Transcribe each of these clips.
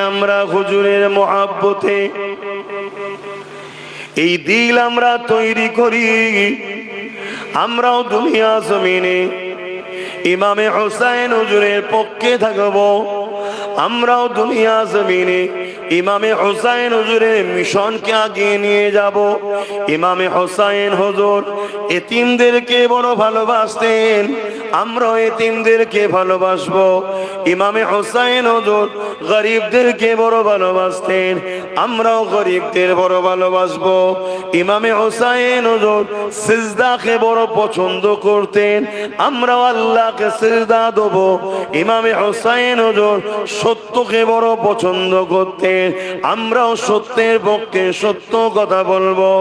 আমরা হুজুরের মহব্বতে এই দিল আমরা তৈরি করি, আমরাও দুনিয়া জমিনে ইমামে হোসেন হুজুরের পক্ষে থাকব, আমরাও দুনিয়া জমিনে ইমামে হোসেন হুজুরের মিশনকে আগিয়ে নিয়ে যাব। ইমামে হোসেন হুজুর এতিমদেরকে বড় ভালোবাসতেন, আমরাও এতিমদেরকে ভালোবাসবো। ইমামে হোসেন হুজুর গরিবদেরকে বড় ভালোবাসতেন, আমরাও গরিবদের বড় ভালোবাসবো। ইমামে হোসেন হুজুর সিজদাকে বড় পছন্দ করতেন, আমরাও আল্লাহকে সিজদা দেব। ইমামে হোসেন হুজুর সত্যকে বড় পছন্দ করতেন, আমরাও সত্যের পক্ষে সত্য কথা বলবো।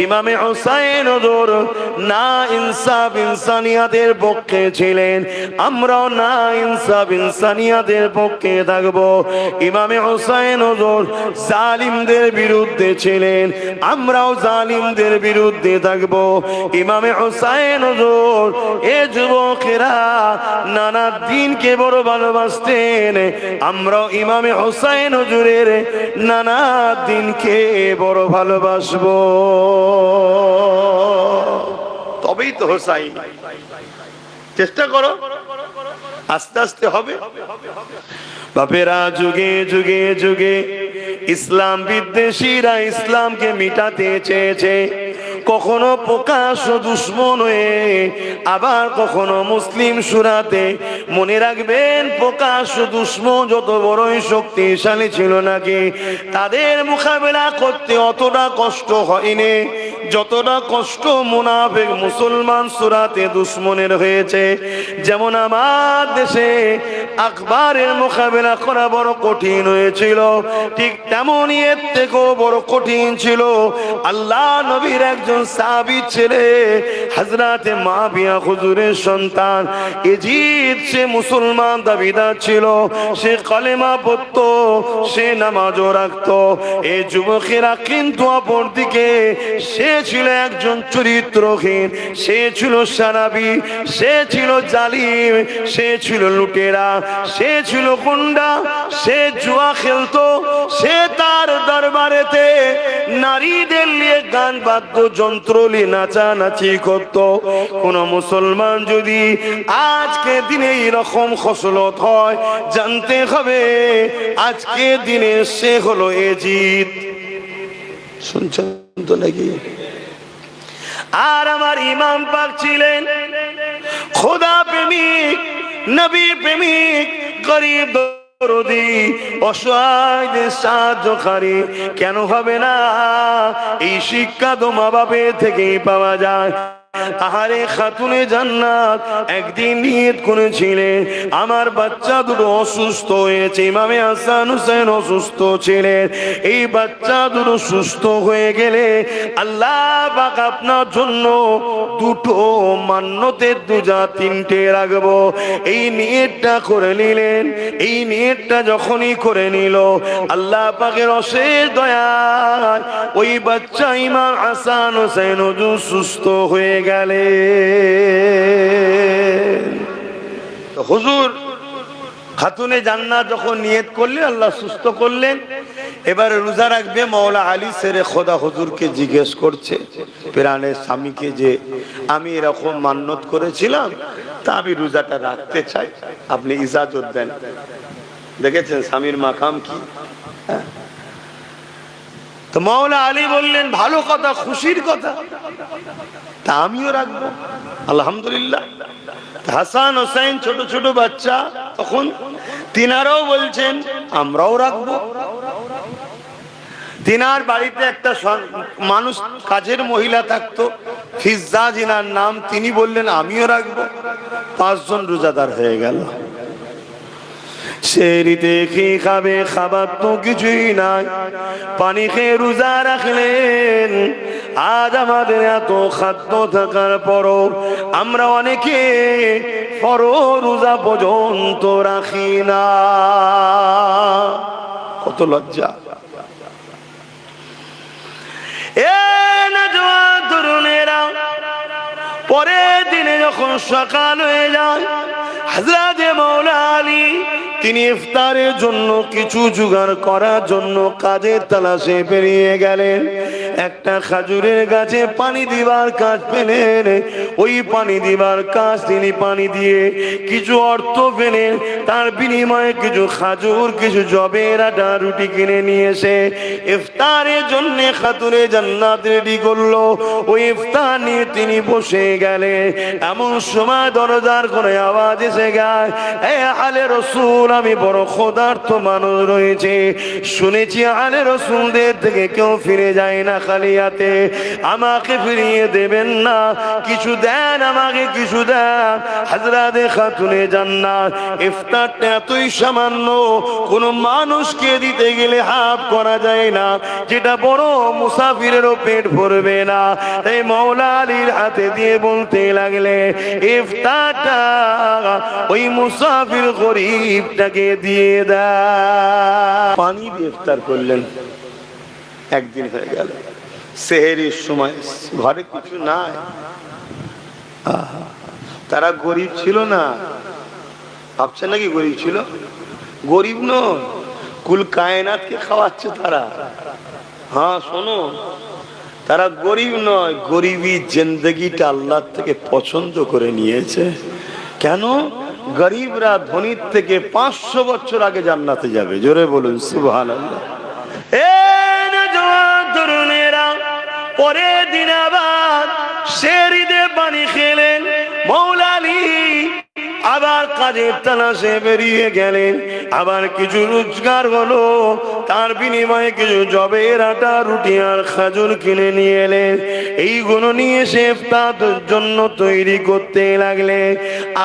ইমামে হোসেন হুজুর না ইনসাফ ইনসানিয়াতের পক্ষে ছিলেন, আমরাও না ইনসাফ ইনসানিয়াতের পক্ষে থাকবো। ইমামে হোসেন হুজুর জালিমদের বিরুদ্ধে ছিলেন, আমরাও জালিমদের বিরুদ্ধে থাকবো। ইমামে হোসেন হুজুর এ যুবকেরা নানা দিনকে বড় ভালোবাসতেন, আমরাও ইমামে হোসেন হুজুরের নানা দিনকে বড় ভালোবাসবো। তবেই তো হোসাইন। চেষ্টা করো, আস্তে আস্তে হবে। বাপেরা যুগে যুগে যুগে ইসলাম বিদ্বেষীরা ইসলামকে মিটাতে চেয়েছে, কখনো প্রকাশ্য দুশ্মন হয়ে, আবার কখনো মুসলিম সুরাতে। মনে রাখবেন, প্রকাশ্য দুশ্মন যত বড়ই শক্তিশালী ছিল নাকি, তাদের মোকাবেলা করতে অতটা কষ্ট হয়নি যতটা কষ্ট মুনাফিক মুসলমান সুরাতে দুশ্মনের হয়েছে। যেমন আমার দেশে আকবরের মোকাবেলা করা বড় কঠিন হয়েছিল, ঠিক তেমনই এর থেকেও বড় কঠিন ছিল আল্লাহ নবীর একজন সাহাবী ছেলে হযরতে মুআবিয়া হুজুরের সন্তান ইয়াজিদ। সে মুসলমান দাবিদার ছিল, সে কালেমা পড়তো, সে নামাজও রাখতো। এই যুবকেরা কিন্তু অপরদিকে সে ছিল একজন চরিত্রহীন, সে ছিল সারাবি, সে ছিল জালিম, সে ছিল লুটেরা, সে ছিল গুন্ডা, সে জুয়া খেলতো, সে তার দরবারেতে নারীদের নিয়ে গান বাদ্যযন্ত্র নিয়ে নাচানাচি করত। কোন মুসলমান যদি আজকে দিনে এরকম খসলত হয়, জানতে হবে আজকে দিনে সে হলো ইয়াজিদ। শুনছেন তো নাকি? আর আমার ইমাম পাক ছিলেন খোদা প্রেমিক, নবী প্রেমিক, গরিব দরদি, অসহায়দের সাহায্যকারী। কেন হবে না? এই শিক্ষা তো মা বাপের থেকেই পাওয়া যায়। আহারে খাতুনে জান্নাত একদিন নিয়ত করেছিলেন, আমার বাচ্চা দুটো অসুস্থ হয়েছে। ইমামে হাসান হুসেন অসুস্থ ছিলেন, এই বাচ্চা দুটো সুস্থ হয়ে গেলে আল্লাহ পাক আপনার জন্য দুটো মান্নতের দুজা তিনটে রাখবো। এই নিয়তটা করে নিলেন। এই নিয়তটা যখনই করে নিল, আল্লাহ পাকের অশেষ দয়ায় ওই বাচ্চা ইমাম হাসান হুসেন হুজুর সুস্থ হয়ে গেলেন। হুজুর খাতুনে জান্নাত যখন নিয়ত করলেন, আল্লাহ সুস্থ করলেন। এবারে রোজা রাখবে। মাওলা আলী সেরে খোদা হুজুরকে জিজ্ঞেস করছে প্রাণের স্বামীকে যে আমি এরকম মান্নত করেছিলাম, তা আমি রোজাটা রাখতে চাই, আপনি ইজাজত দেন। দেখেছেন স্বামীর মাকাম কি? তো মাওলা আলী বললেন ভালো কথা, খুশির কথা, তা আমিও রাখবো। আলহামদুলিল্লাহ। হাসান হোসেন ছোট ছোট বাচ্চা তখন, তিনারাও বলছেন আমরাও রাখবো। তিনার বাড়িতে একটা মানুষ কাজের মহিলা থাকতো, ফিজ্জা জিনার নাম, তিনি বললেন আমিও রাখবো। 5 জন রোজাদার হয়ে গেল। সেরিতে কি খাবে? খাবার তো কিছুই নাই, পানি খেয়ে রোজা রাখলেন। আজ আমাদের এত খাদ্য থাকার পরও আমরা অনেকে রোজা পর্যন্ত রাখি না। কত লজ্জা! এ নওজোয়ান তরুণেরা, পরের দিনে যখন সকাল হয়ে যায়, হযরতে মাওলা আলী তিনি ইফতারের জন্য কিছু জোগাড় করার জন্য কাজের তালাশে বেরিয়ে গেলেন। একটা খাজুরের গাছে পানি দিবার কাজ পেলেন। ওই পানি দিবার কাজ তিনি পানি দিয়ে কিছু অর্থ পেলেন। তার বিনিময়ে কিছু খাজুর, কিছু জবের আটা, রুটি কিনে নিয়ে এসে ইফতারের জন্য খাতুনে জান্নাত রেডি করলো। ওই ইফতার নিয়ে তিনি বসে গেলেন। এমন সময় দরজার করে আওয়াজ এসে গায়, এ আলে রসুল, আমি বড় ক্ষুধার্ত মানুষ রয়েছে। শুনেছি আলে রসুলদের থেকে কেউ ফিরে যায় না খালি হাতে। আমাকে ফিরিয়ে দেবেন না, কিছু দেন, আমাকে কিছু দেন। হযরতে খাতুনে জান্নাত, ইফতারটা এতই সামান্য, কোন মানুষকে দিতে গেলে হাফ করা যায় না, যেটা বড় মুসাফিরেরও পেট ভরবে না। তাই মাওলা আলীর হাতে দিয়ে বলতে লাগলে, ইফতারটা ওই মুসাফির গরিবটাকে দিয়ে দাও। পানি দিয়ে ইফতার করলেন। একদিন হয়ে গেল, সেহরির সময়, ঘরে কিছু নাই। তারা গরিব ছিল না, ভাবছেন নাকি গরিব ছিল? গরিব নয়, কুল কায়নাতকে খাওয়াচ্ছে তারা। হ্যাঁ শোনো, তারা গরিব নয়, গরিবী জিন্দগিটা আল্লাহ থেকে পছন্দ করে নিয়েছে। কেন? গরিবরা ধনীর থেকে 500 বছর আগে জান্নাতে যাবে। জোরে বলুন সুবহানাল্লাহ। তরুণেরা পরের দিন আবার সেহরিতে পানি খেলেন। মাওলা আলী আবার কাজের তালাশে বেরিয়ে গেলেন। আবার কিছু রোজগার হলো, তার বিনিময়ে কিছু জবের আটা, রুটি আর খাজুর কিনে নিয়ে এলেন। এইগুলো নিয়ে এসে ইফতারের জন্য তৈরি করতে লাগলে।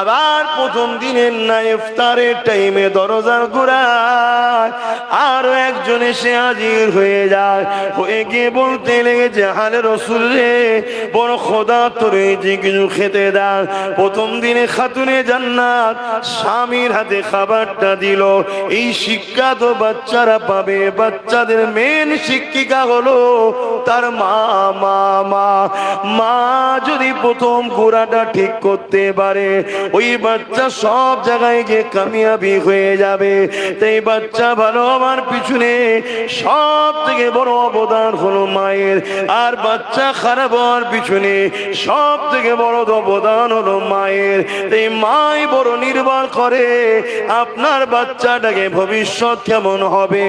আবার প্রথম দিনের না ইফতারের টাইমে দরজার গোড়ায় আরো একজন এসে হাজির হয়ে যায়। হয়ে গিয়ে বলতে লেগেছে, আলে রসুল রে, বড় ক্ষুধার্ত রয়েছে, কিছু খেতে দাও। প্রথম দিনে খাতুনে জান্নাত স্বামীর হাতে খাবারটা দিল। এই শিক্ষা তো বাচ্চারা পাবে। বাচ্চাদের মেন শিক্ষিকা হলো তার মা। মা মা মা যদি প্রথম গোড়াটা ঠিক করতে পারে, ওই বাচ্চা সব জায়গায় গিয়ে কামিয়াবি হয়ে যাবে। তাই বাচ্চা ভালো হওয়ার পিছনে সব থেকে বড় অবদান হলো মায়ের। আর বাচ্চা খারাপ হওয়ার পিছনে সব থেকে বড় অবদান হলো মায়ের। তাই মাই বড় নির্ভর করে আপনার বাচ্চাটাকে ভবিষ্যৎ কেমন হবে।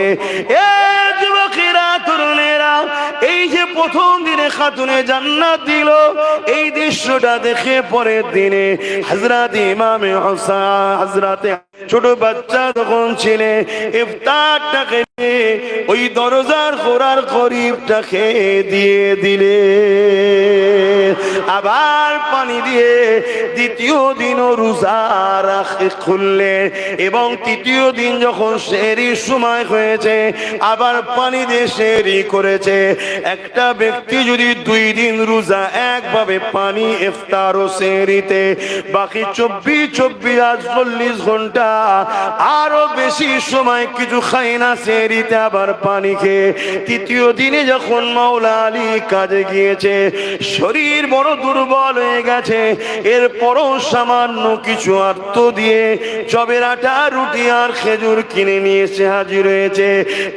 যুবকেরা, তরুণেরা, এই যে প্রথম দিনে খাতুনে জান্নাত দিল, এই দৃশ্যটা দেখে পরের দিনে হযরত ইমামে হোসেন, হযরত ছোট বাচ্চা যখন ছিলেন, ইফতারটাকে ওই দরজার গোড়ার গরিবটাকে দিয়ে দিলে। আবার পানি দিয়ে দ্বিতীয় দিনও রোজা রাখে খুললেন। এবং তৃতীয় দিন যখন সেহরির সময় হয়েছে, আবার পানি দিয়ে সেহরি করেছে। একটা ব্যক্তি যদি 2 দিন রোজা একভাবে পানি, ইফতার ও সেহরিতে, বাকি 24 আর 40 ঘন্টা আরো বেশি সময় কিছু খায় না, সেহরিতে আবার পানি খেয়ে, তৃতীয় দিনে যখন মাওলা আলী কাজে গিয়েছে, শরীর বড় দুর্বল হয়ে গেছে, এরপরও সামান্য কিছু অর্থ দিয়ে জবের আটা, রুটি আর খেজুর কিনে নিয়ে এসে হাজির হয়েছে।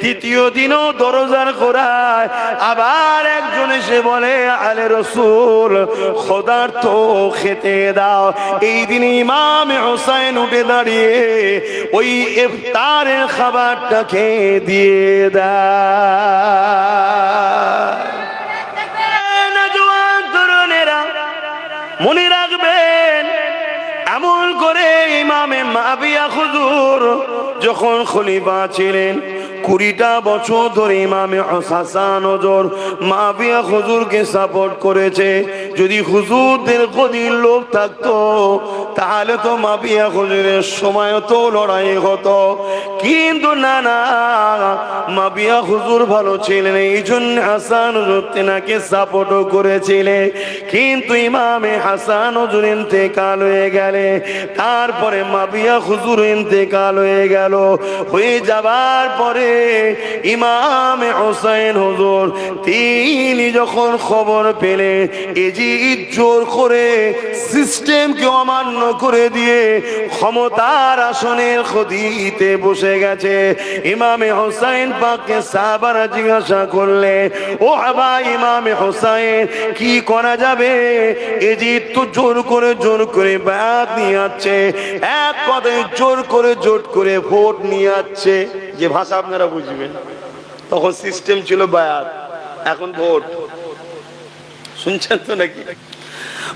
তৃতীয় দিনও দরজার গোড়ায় আবার একজন এসে বলে, আলে রসুল, ক্ষুধার্ত, খেতে দাও। এই দিন ইমামে হোসেন উঠে দাঁড়িয়ে ওই ইফতারের খাবারটাকে দিয়ে দেয়। মনে রাখবেন, এমন করে ইমামে মাবিয়া হুজুর যখন খলিফা ছিলেন, 20টা বছর ধরে ইমামে হাসান হুজুর মাবিয়া হুজুরকে সাপোর্ট করেছে। যদি হুজুরদের গদির লোক থাকতো, তাহলে তো মাবিয়া হুজুরের সময় তো লড়াই হতো। কিন্তু না না, মাবিয়া হুজুর ভালো ছিলেন, এই জন্য হাসান হুজুর তেনাকে সাপোর্টও করেছিলেন। কিন্তু ইমামে হাসান হুজুর ইন্তেকাল হয়ে গেলে, তারপরে মাবিয়া হুজুর ইন্তেকাল হয়ে গেল। হয়ে যাবার পরে ইমাম হোসেন হুজুর তিনি যখন খবর পেলে এজিদ জোর করে সিস্টেমকে অমান্য করে দিয়ে ক্ষমতার আসনের খদিতে বসে গেছে, ইমামে হোসেন পাককে সাহাবারা জিজ্ঞাসা করলে, ও হাবা ইমামে হোসেন কি করা যাবে? এজিদ তো জোর করে বায়াত নিয়ে যাচ্ছে, এক কথায় জোর করে জোট করে ভোট নিয়ে যাচ্ছে। যে ভাষা আপনারা বুঝবেন, তখন সিস্টেম ছিল বায়াত, এখন ভোট। শুনছেন তো নাকি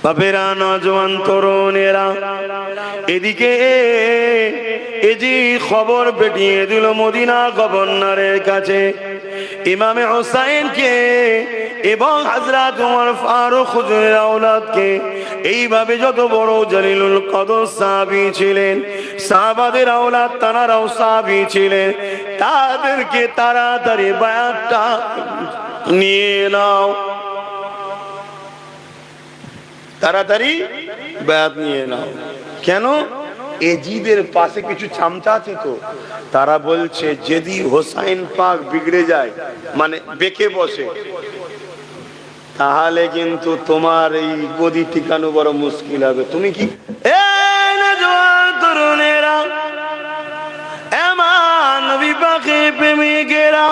বাপেরা, নজওয়ান তরুণেরা? এদিকে এজিদ খবর পাঠিয়ে দিল মদিনা গভর্নরের কাছে ইমামে হোসেনকে এবং হযরত ওমর ফারুক হুজুরের আওলাদকে। এইভাবে যত বড় জলিলুল কদর সাহাবী ছিলেন, সাহাবাদের আওলাদ তারাও সাহাবী ছিলেন, তাদেরকে তাড়াতাড়ি বায়াতটা নিয়ে নাও, তাড়াতাড়ি বায়াত নিয়ে নাও। কেন? এজিদের পাশে কিছু চামচা আছে তো, তারা বলছে যদি হোসাইন পাক বিগড়ে যায়, মানে বেঁকে বসে, তাহলে কিন্তু তোমার এই গদি টিকানো বড় মুশকিল হবে। তুমি কি তরুণেরা, এমান নবী পাকের প্রেমিকেরা,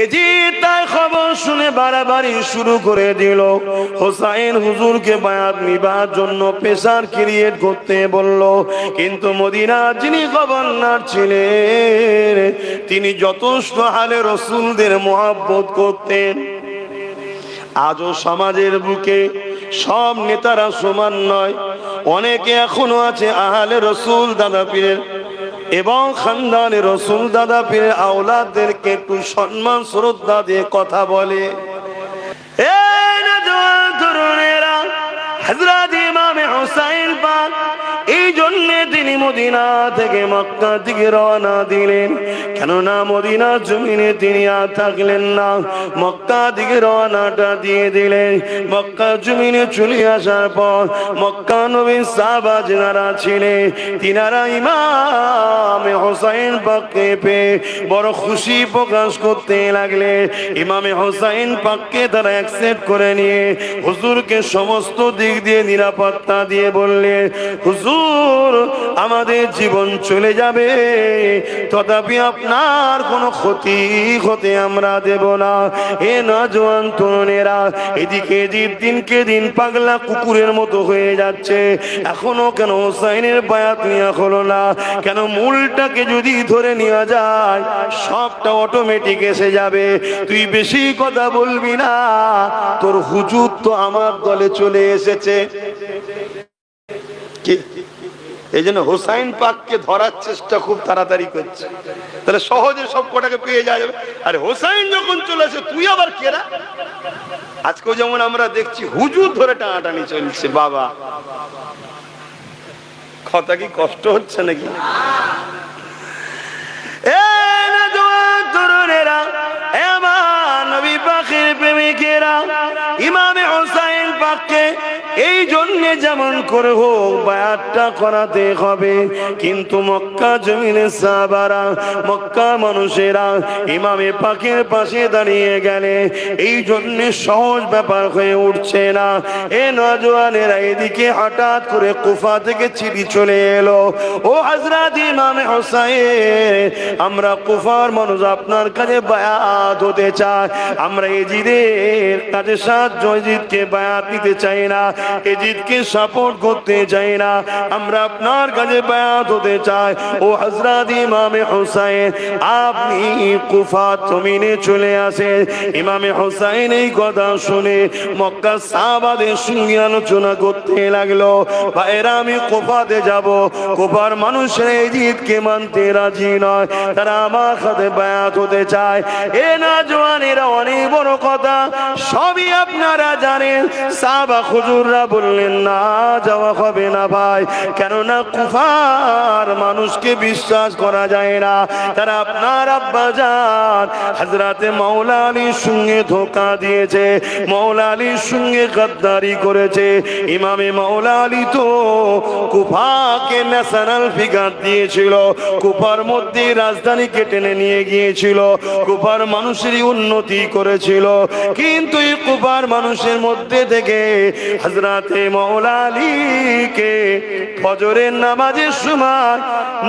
এজিদ তাই খবর শুনে বাড়াবাড়ি শুরু করে দিল। হোসাইন হুজুরকে বায়াত নিবার জন্য প্রেসার ক্রিয়েট করতে বলল। কিন্তু মদিনার যিনি গভর্নর ছিলেন, তিনি যথেষ্ট হালে রসুলদের মহব্বত করতেন। আজও সমাজের বুকে সব নেতারা সমান নয়, অনেকে এখনো আছে আহলে রসুল দাদা পীরের এবং খানদানে রসুল দাদা পীরের আওলাদদেরকে একটু সম্মান শ্রদ্ধা দিয়ে কথা বলে। এই নওজোয়ান তরুণেরা, হযরত ইমামে হোসেন পাক এই জন্য তিনি মদিনা থেকে মক্কা দিকে রওনা দিলেন। কেননা মদিনার জমিনে তিনি আর থাকলেন না, মক্কা দিকে রওনাটা দিয়ে দিলেন। মক্কা জমিনে চলে আসার পর মক্কা নবীর সাহাবা যারা ছিলেন, তিনারা ইমামে হোসেন পাককে পেয়ে বড় খুশি প্রকাশ করতে লাগলেন। ইমামে হোসেন পাককে তারা অ্যাকসেপ্ট করে নিয়ে হুজুরকে সমস্ত দিক দিয়ে নিরাপত্তা দিয়ে বললেন, হুজুর আমাদের জীবন চলে যাবে, তথাপি আপনার কোনো ক্ষতি হতে আমরা দেব না। এ নওজোয়ান তরুণেরা, এদিকে দিনকে দিন পাগলা কুকুরের মতো হয়ে যাচ্ছে। এখনো কেন হোসাইনের বায়াত নেওয়া হলো না? কেন মূলটাকে যদি ধরে নেওয়া যায় সবটা অটোমেটিক এসে যাবে। তুই বেশি কথা বলবি না, তোর হুজুর তো আমার দলে চলে এসেছে। এই জন্য হোসাইন পাককে ধরার চেষ্টা খুব তাড়াতাড়ি করছে, তাহলে সহজে সব কটাকে পেয়ে যাবে। আরে হোসাইন যখন চলে আসে তুই আবার কেরা? আজকেও যেমন আমরা দেখছি হুজুর ধরে টানাটানি চলছে। বাবা, কথা কি কষ্ট হচ্ছে নাকি? নবী পাকের প্রেমিকেরা, ইমামে হোসেন পাককে এই জন্য যেমন করে হোক বায়াতটা করাতে হবে। কিন্তু মক্কা জমিনে সাহাবারা, মক্কা মানুষেরা ইমামে পাকের পাশে দাঁড়িয়ে গেলে এই জন্য সহজ ব্যাপার হয়ে উঠছে না। এ নওজোয়ানেরা, এদিকে হঠাৎ করে কুফা থেকে চিঠি চলে এলো, ও হযরত ইমামে হোসেন, আমরা কুফার মানুষ আপনার কাছে বায়াত হতে চাই। আমরা এজিদের কাছে সাহায্য, এজিদকে বায়াত নিতে চাই না, এজিদকে সাপোর্ট করতে চাই না, আমরা আপনার কাছে বায়াত হতে চাই। ও হযরত ইমামে হোসেন, আপনি কুফা জমিনে চলে আসেন। ইমামে হোসেন এই কথা শুনে মক্কা সাহাবাদের সঙ্গে আলোচনা করতে লাগলো, ভাইরা আমি কুফাতে যাব, কুফার মানুষেরা এজিদকে মানতে রাজি নয়, তারা আমার সাথে বায়াত হতে চায়। এ নওজোয়ানেরা, অনেক বড় কথা, সবই আপনারা জানেন। সাহাবা হুজুর হুজুররা বললেন না, যাওয়া হবে না ভাই, কেননা কুফার মানুষকে বিশ্বাস করা যায় না। তারা আপনার আব্বাজান হযরতে মাওলা আলীর সঙ্গে ধোঁকা দিয়েছে, মাওলা আলীর সঙ্গে গাদ্দারি করেছে। ইমামে মাওলা আলী তো কুফাকে ন্যাশনাল ফিগার দিয়েছিল, কুফার মধ্যে রাজধানীকে টেনে নিয়ে গিয়েছিল, কুফার মানুষের উন্নতি করেছিল। কিন্তু এই কুফার মানুষের মধ্যে থেকে হযরতে মাওলা আলীকে ফজরের নামাজের সময়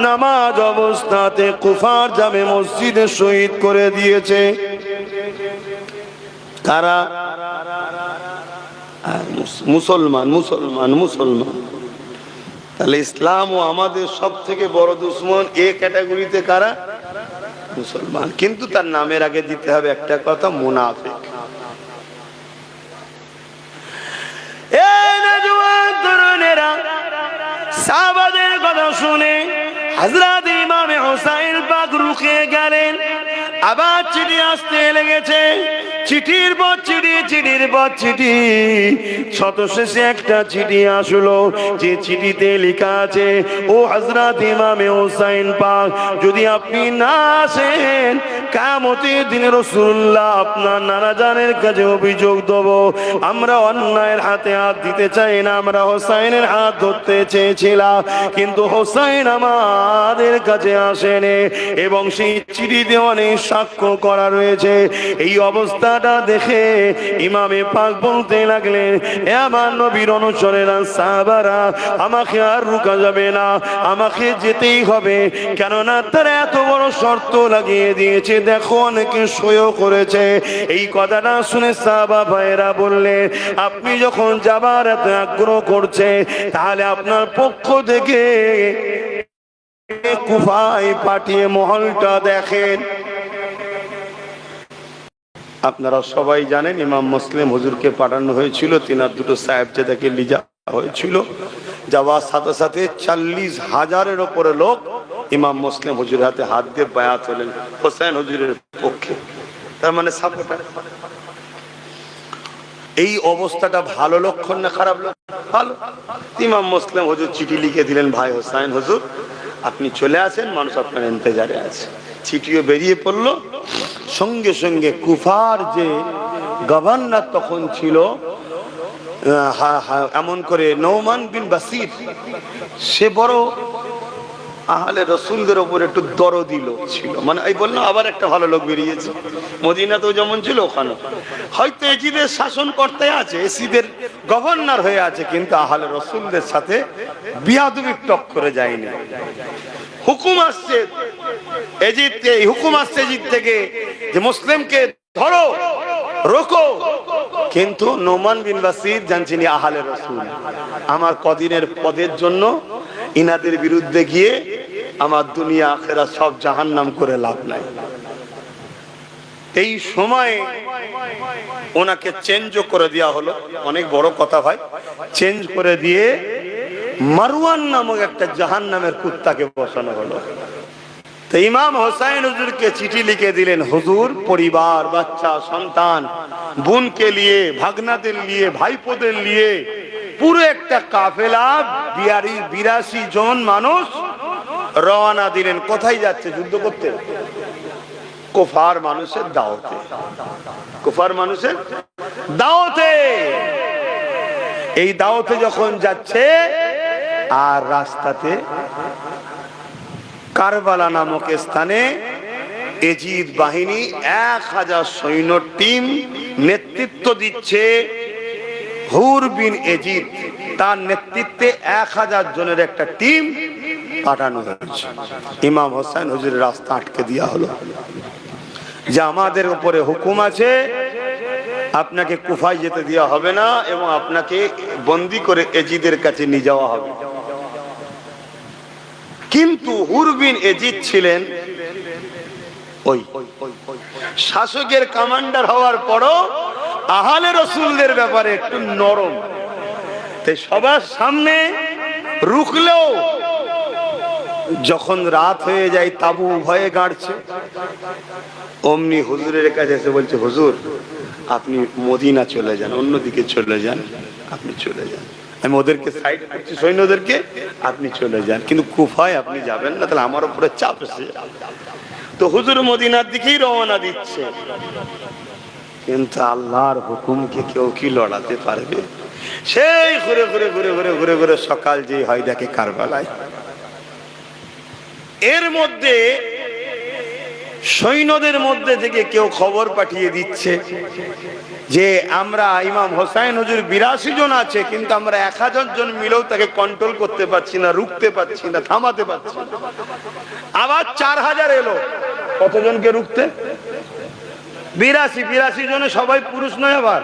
নামাজ অবস্থাতে কুফার জামে মসজিদে শহীদ করে দিয়েছে। কারা? মুসলমান মুসলমান মুসলমান। তাহলে ইসলাম ও আমাদের সব থেকে বড় দুশ্মন এ ক্যাটাগরিতে কারা? মুসলমান। কিন্তু তার নামের আগে দিতে হবে একটা কথা, মুনাফিক। তরুণেরা সাহাবাদের কথা শুনে হযরত ইমামে হুসাইন পাক রুখে গেলেন। আবার চিঠি আসতে লেগেছে, চিঠির পর চিঠি, চিঠির পর চিঠি। শতশেষে একটা চিঠি আসলো, যে চিঠিতে লেখা আছে, ও হযরত ইমামে হুসাইন পাক, যদি আপনি না আসেন কিয়ামতের দিনে রাসূলুল্লাহ আপনার নানা জানের কাছে অভিযোগ দেব। আমরা অন্যায়ের হাতে হাত দিতে চাই না, আমরা হোসাইনের হাত ধরতে চেয়েছিলাম, কিন্তু হোসাইন আমাদের কাছে আসেনি এবং সেই চিঠিতে অনেক সাক্ষ্য করা রয়েছে। এই অবস্থাটা দেখে ইমামে পাক বলতে লাগলেন, এ আমার নবীর অনুচরেরা, সাহাবারা, আমাকে আর রুকা যাবে না, আমাকে যেতেই হবে, কেননা তারা এত বড় শর্ত লাগিয়ে দিয়েছে, দেখো অনেকে সইও করেছে। এই কথাটা শুনে সাহাবা ভাইরা বললেন, আপনি যখন যাবার এত আগ্রহ করছে, তাহলে আপনার পক্ষ থেকে কুফায় পাঠিয়ে মহলটা দেখেন। আপনারা সবাই জানেন ইমাম মুসলিম হুজুরকে পাঠানো হয়েছিল, তিনার দুটো সাহেবজাদাকে লিজা হয়েছিল। যাওয়ার সাথে সাথে 40,000-এর উপরে লোক ইমাম মুসলিম হুজুরের হাতে হাত দিয়ে বায়াত হলেন হোসেন হুজুরের পক্ষে, তার মানে সাপোর্টার। এই অবস্থাটা ভালো লক্ষণ না খারাপ লক্ষণ? ভালো। ইমাম মুসলিম হুজুর চিঠি লিখে দিলেন, ভাই হোসেন হুজুর আপনি চলে আসেন, মানুষ আপনার ইন্তজারে আছে। চিঠিও বেরিয়ে পড়লো। সঙ্গে সঙ্গে কুফার যে গভর্নর তখন ছিল, এমন করে নওমান বিন বাসির, সে বড় আহলে রসুলদের উপর একটু দরদি লোক ছিল। মানে এই বললাম আবার একটা ভালো লোক বেরিয়েছে, মদিনাতেও যেমন ছিল ওখানে। হয়তো এজিদের শাসন করতে আছে, এসিদের গভর্নর হয়ে আছে, কিন্তু আহলে রসুলদের সাথে বিয়াদবি টক করে যায়নি। হুকুম আসছে এজিদ, এই হুকুম আসছে এজিদ থেকে যে মুসলিমকে ধরো, রোকো, কিন্তু নোমান বিন বাসির জানছেন আহলে রসুল, আমার কদিনের পদের জন্য ইনাদের বিরুদ্ধে গিয়ে আমার দুনিয়া আখেরা সব জাহান্নাম করে লাভ নাই। এই সময় ওনাকে চেঞ্জ করে দেওয়া হলো, অনেক বড় কথা ভাই, চেঞ্জ করে দিয়ে মারওয়ান নামক একটা জাহান্নামের কুত্তাকে বসানো হলো। তো ইমাম হোসেন হুজুরকে চিঠি লিখে দিলেন, হুজুর পরিবার, বাচ্চা, সন্তান, বোনকে নিয়ে, ভাগনাদের নিয়ে, ভাইপোদের নিয়ে পুরো একটা কাফেলা 82 জন মানুষ রওনা দিলেন। কোথায় যাচ্ছে? যুদ্ধ করতে? কুফার মানুষের দাওয়াতে। কুফার মানুষের দাওয়াতে। এই দাওয়াতে যখন যাচ্ছে, আর রাস্তাতে কারবালা নামক স্থানে এজিদ বাহিনী 1000 সৈন্য টিম নেতৃত্ব দিচ্ছে হুর বিন এজিদ, তার নেতৃত্বে 1000 জনের একটা টিম পাঠানো হয়েছে। ইমাম হোসেন হুজুরের রাস্তা আটকে দেওয়া হলো, যে আমাদের উপরে হুকুম আছে, আপনাকে কুফায় যেতে দেওয়া হবে না এবং আপনাকে বন্দি করে এজিদের কাছে নিয়ে যাওয়া হবে। কিন্তু হুর বিন এজিদ ছিলেন ওই শাসকের কমান্ডার হওয়ার পরও আহলে রসুলদের ব্যাপারে একটু নরম। তাই সবার সামনে রুখলেও যখন রাত হয়ে যায়, তাবু ভয়ে গাড়ছে, অমনি হুজুরের কাছে এসে বলছে, হুজুর আপনি মদিনা চলে যান, অন্যদিকে চলে যান, আপনি চলে যান। আমি ওদেরকে সাইড করছি, সৈন্যদেরকে, আপনি চলে যান, কিন্তু কুফায় আপনি যাবেন না, তাহলে আমার উপরে চাপ এসে যাবে। তো হুজুর মদিনার দিকেই রওনা দিচ্ছে, কিন্তু আল্লাহর হুকুমকে কেউ কি লড়াতে পারবে? সেই ঘুরে ঘুরে ঘুরে ঘুরে ঘুরে ঘুরে সকাল যে হয় দেখে কারবালায়। এর মধ্যে সৈন্যদের মধ্যে থেকে কেউ খবর পাঠিয়ে দিচ্ছে যে আমরা ইমাম হোসাইন হুজুর 82 জন আছে, কিন্তু আমরা 1000 জন মিলেও তাকে কন্ট্রোল করতে পারছি না, রুখতে পারছি না, থামাতে পারছি না। আবার 4000 এলো, কতজনকে রুখতে? 82 জনে সবাই পুরুষ নয়, আবার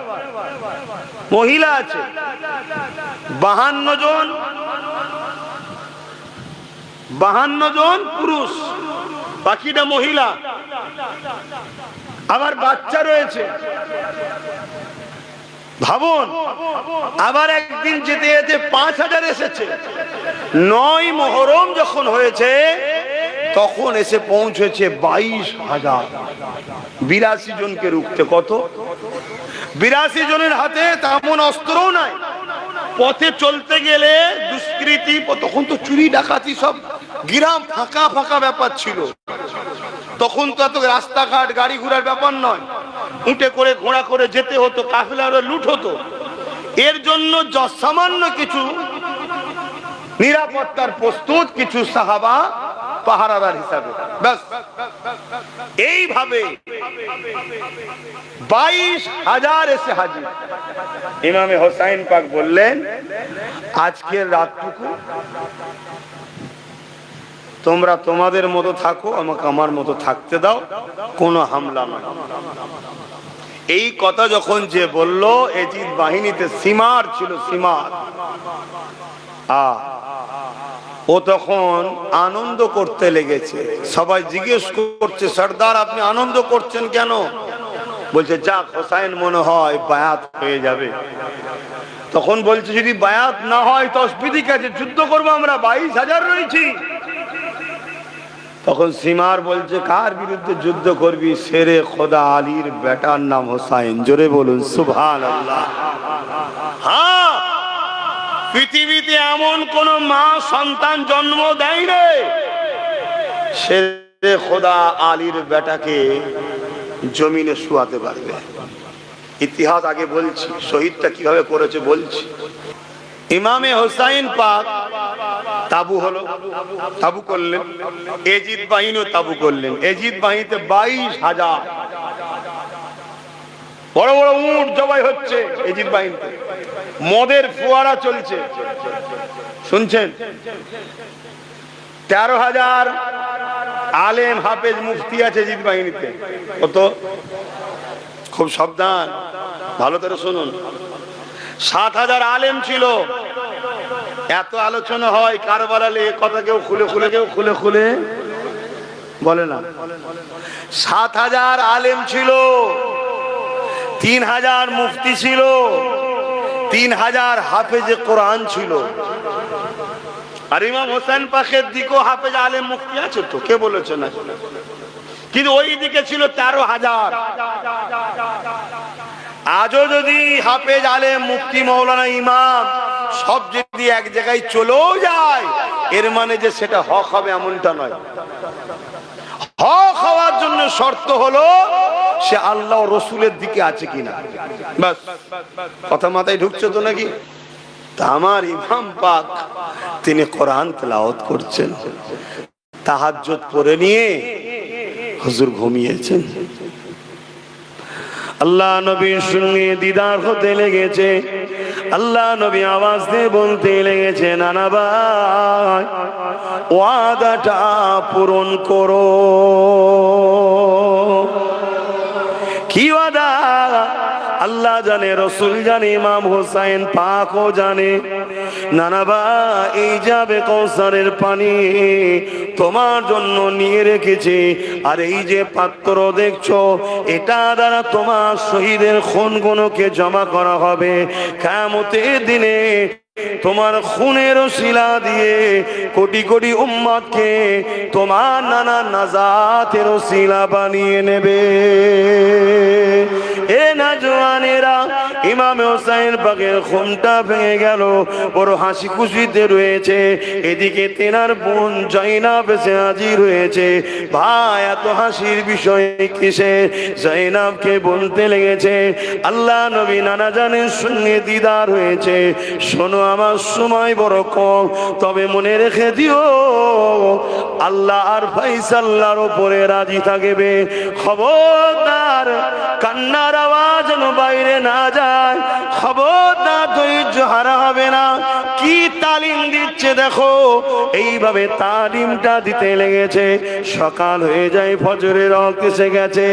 মহিলা আছে 52 জন, 52 জন পুরুষ, বাকিটা মহিলা, আবার বাচ্চা রয়েছে। ভাবুন, আবার একদিন যেতে যেতে 5000 এসেছে। 9 মুহররম যখন হয়েছে তখন এসে পৌঁছেছে 22000। 82 জনকে রুখতে কত? 82 জনের হাতে তেমন অস্ত্রও নাই। পথে চলতে গেলে দুষ্কৃতি, তখন তো চুরি ডাকাতি সব গ্রাম ফাঁকা ফাঁকা ব্যাপার ছিল, তখন তো এত রাস্তাঘাট গাড়ি ঘোড়ার ব্যাপার নয়, উঠে করে ঘোড়া করে যেতে হতো, কাফেলার লুট হতো। এর জন্য সামান্য কিছু নিরাপত্তার প্রস্তুত কিছু সাহাবা পাহারাদার হিসাবে, ব্যাস। এইভাবে 22000 এসে হাজির। ইমামে হোসাইন পাক বললেন, আজকের রাতটুকু তোমরা তোমাদের মতো থাকো, আমাকে আমার মতো থাকতে দাও, কোনো হামলা না। এই কথা যখন যে বলল, এজিদ বাহিনীতে সীমার ছিল, সীমার, ও তখন আনন্দ করতে লেগেছে। সবাই জিজ্ঞেস করছে, সর্দার আপনি আনন্দ করছেন কেন? বলছে, যাক হোসাইন মনে হয় বায়াত হয়ে যাবে। তখন বলছে, যদি বায়াত না হয় তো অসুবিধা আছে, যুদ্ধ করবো আমরা, 22000 রয়েছি। তখন সীমার বলছে, কার বিরুদ্ধে যুদ্ধ করবি? শেরে খোদা আলীর বেটার নাম হোসাইন। জোরে বলুন সুবহানাল্লাহ। হ্যাঁ, পৃথিবীতে এমন কোন মা সন্তান জন্ম দেয় রে, শেরে খোদা আলীর বেটাকে জমিনে শুয়াতে পারবে। ইতিহাস আগে বলছি, শহীদটা কিভাবে করেছে বলছি। ইমামে হোসাইন পাক তাবু হলো, তাবু করলেন। এজিদ বাহিনীও তাবু করলেন। এজিদ বাহিনীতে 22000 বড় বড় উট জবাই হচ্ছে। এজিদ বাহিনীতে মদের ফোয়ারা চলছে, শুনছেন? 13000 আলেম হাফেজ মুফতি আছে এজিদ বাহিনীতে। কত? খুব সাবধান, ভালো করে শুনুন। 7000 আলেম ছিল। এত আলোচনা হয় কারবালালে, কথা কেউ খুলে খুলে, কেউ খুলে খুলে বলে না। 7000 আলেম ছিল, 3000 মুফতি ছিল, 3000 হাফেজে কোরআন ছিল। আর ইমাম হোসেন পাকের দিকেও হাফেজ আলেম মুফতি আছে তো, কে বলেছে না? কিন্তু ওই দিকে ছিল 13000। আজও যদি হাফেজ আলেম মুফতি মৌলানা ইমাম সব যদি এক জায়গায় চলেও যায়, এর মানে যে সেটা হক হবে এমনটা নয়। হক হওয়ার জন্য শর্ত হলো সে আল্লাহ রসুলের দিকে আছে কিনা, বাস। কথা মাথায় ঢুকছে তো নাকি? তা আমার ইমাম পাক তিনি কোরআন তেলাওয়াত করছেন, তাহাজ্জুদ পড়ে নিয়ে হুজুর ঘুমিয়েছেন। আল্লাহ নবীর সঙ্গে দিদার হতে লেগেছে। আল্লাহ নবী আওয়াজ দিয়ে বলতে লেগেছে, নানা ভাই ওয়াদাটা পূরণ করো। কি ওয়াদা? আল্লাহ জানে, রসুল জানে, ইমাম হোসাইন পাকও জানে। নানা ভাই, এই যাবে কৌসারের পানি তোমার জন্য নিয়ে রেখেছি, আর এই যে পাত্র দেখছো, এটা দ্বারা তোমার শহীদের খুনগুলোকে জমা করা হবে। কিয়ামতের দিনে তোমার খুনের শিলা দিয়ে কোটি কোটি উম্মতকে তোমার নানা নাজাতের শিলা বানিয়ে নেবে। এ নওজওয়ানেরা, ইমাম হোসেন পাকের ঘুমটা ভেঙে গেল, বড় হাসি খুশিতে রয়েছে। এদিকে তেনার বোন জয়নাব এসে হাজির হয়েছে। ভাই এত হাসির বিষয় কিসে? জয়নাবকে বলতে লেগেছে, আল্লাহ নবী নানা জানের সঙ্গে দিদার হয়েছে। শোনো, আমার সময় বড় কম, তবে মনে রেখে দিও আল্লাহ আর ফাইসাল্লাহর উপরে রাজি থাকবে। খবরদার কান্নার আওয়াজ যেন বাইরে না যায়, খবরদার ধৈর্য হারা হবে না। কি তালিম দিচ্ছে দেখো, এইভাবে তালিমটা দিতে লেগেছে। সকাল হয়ে যায়, ফজরের রক্ত এসে গেছে।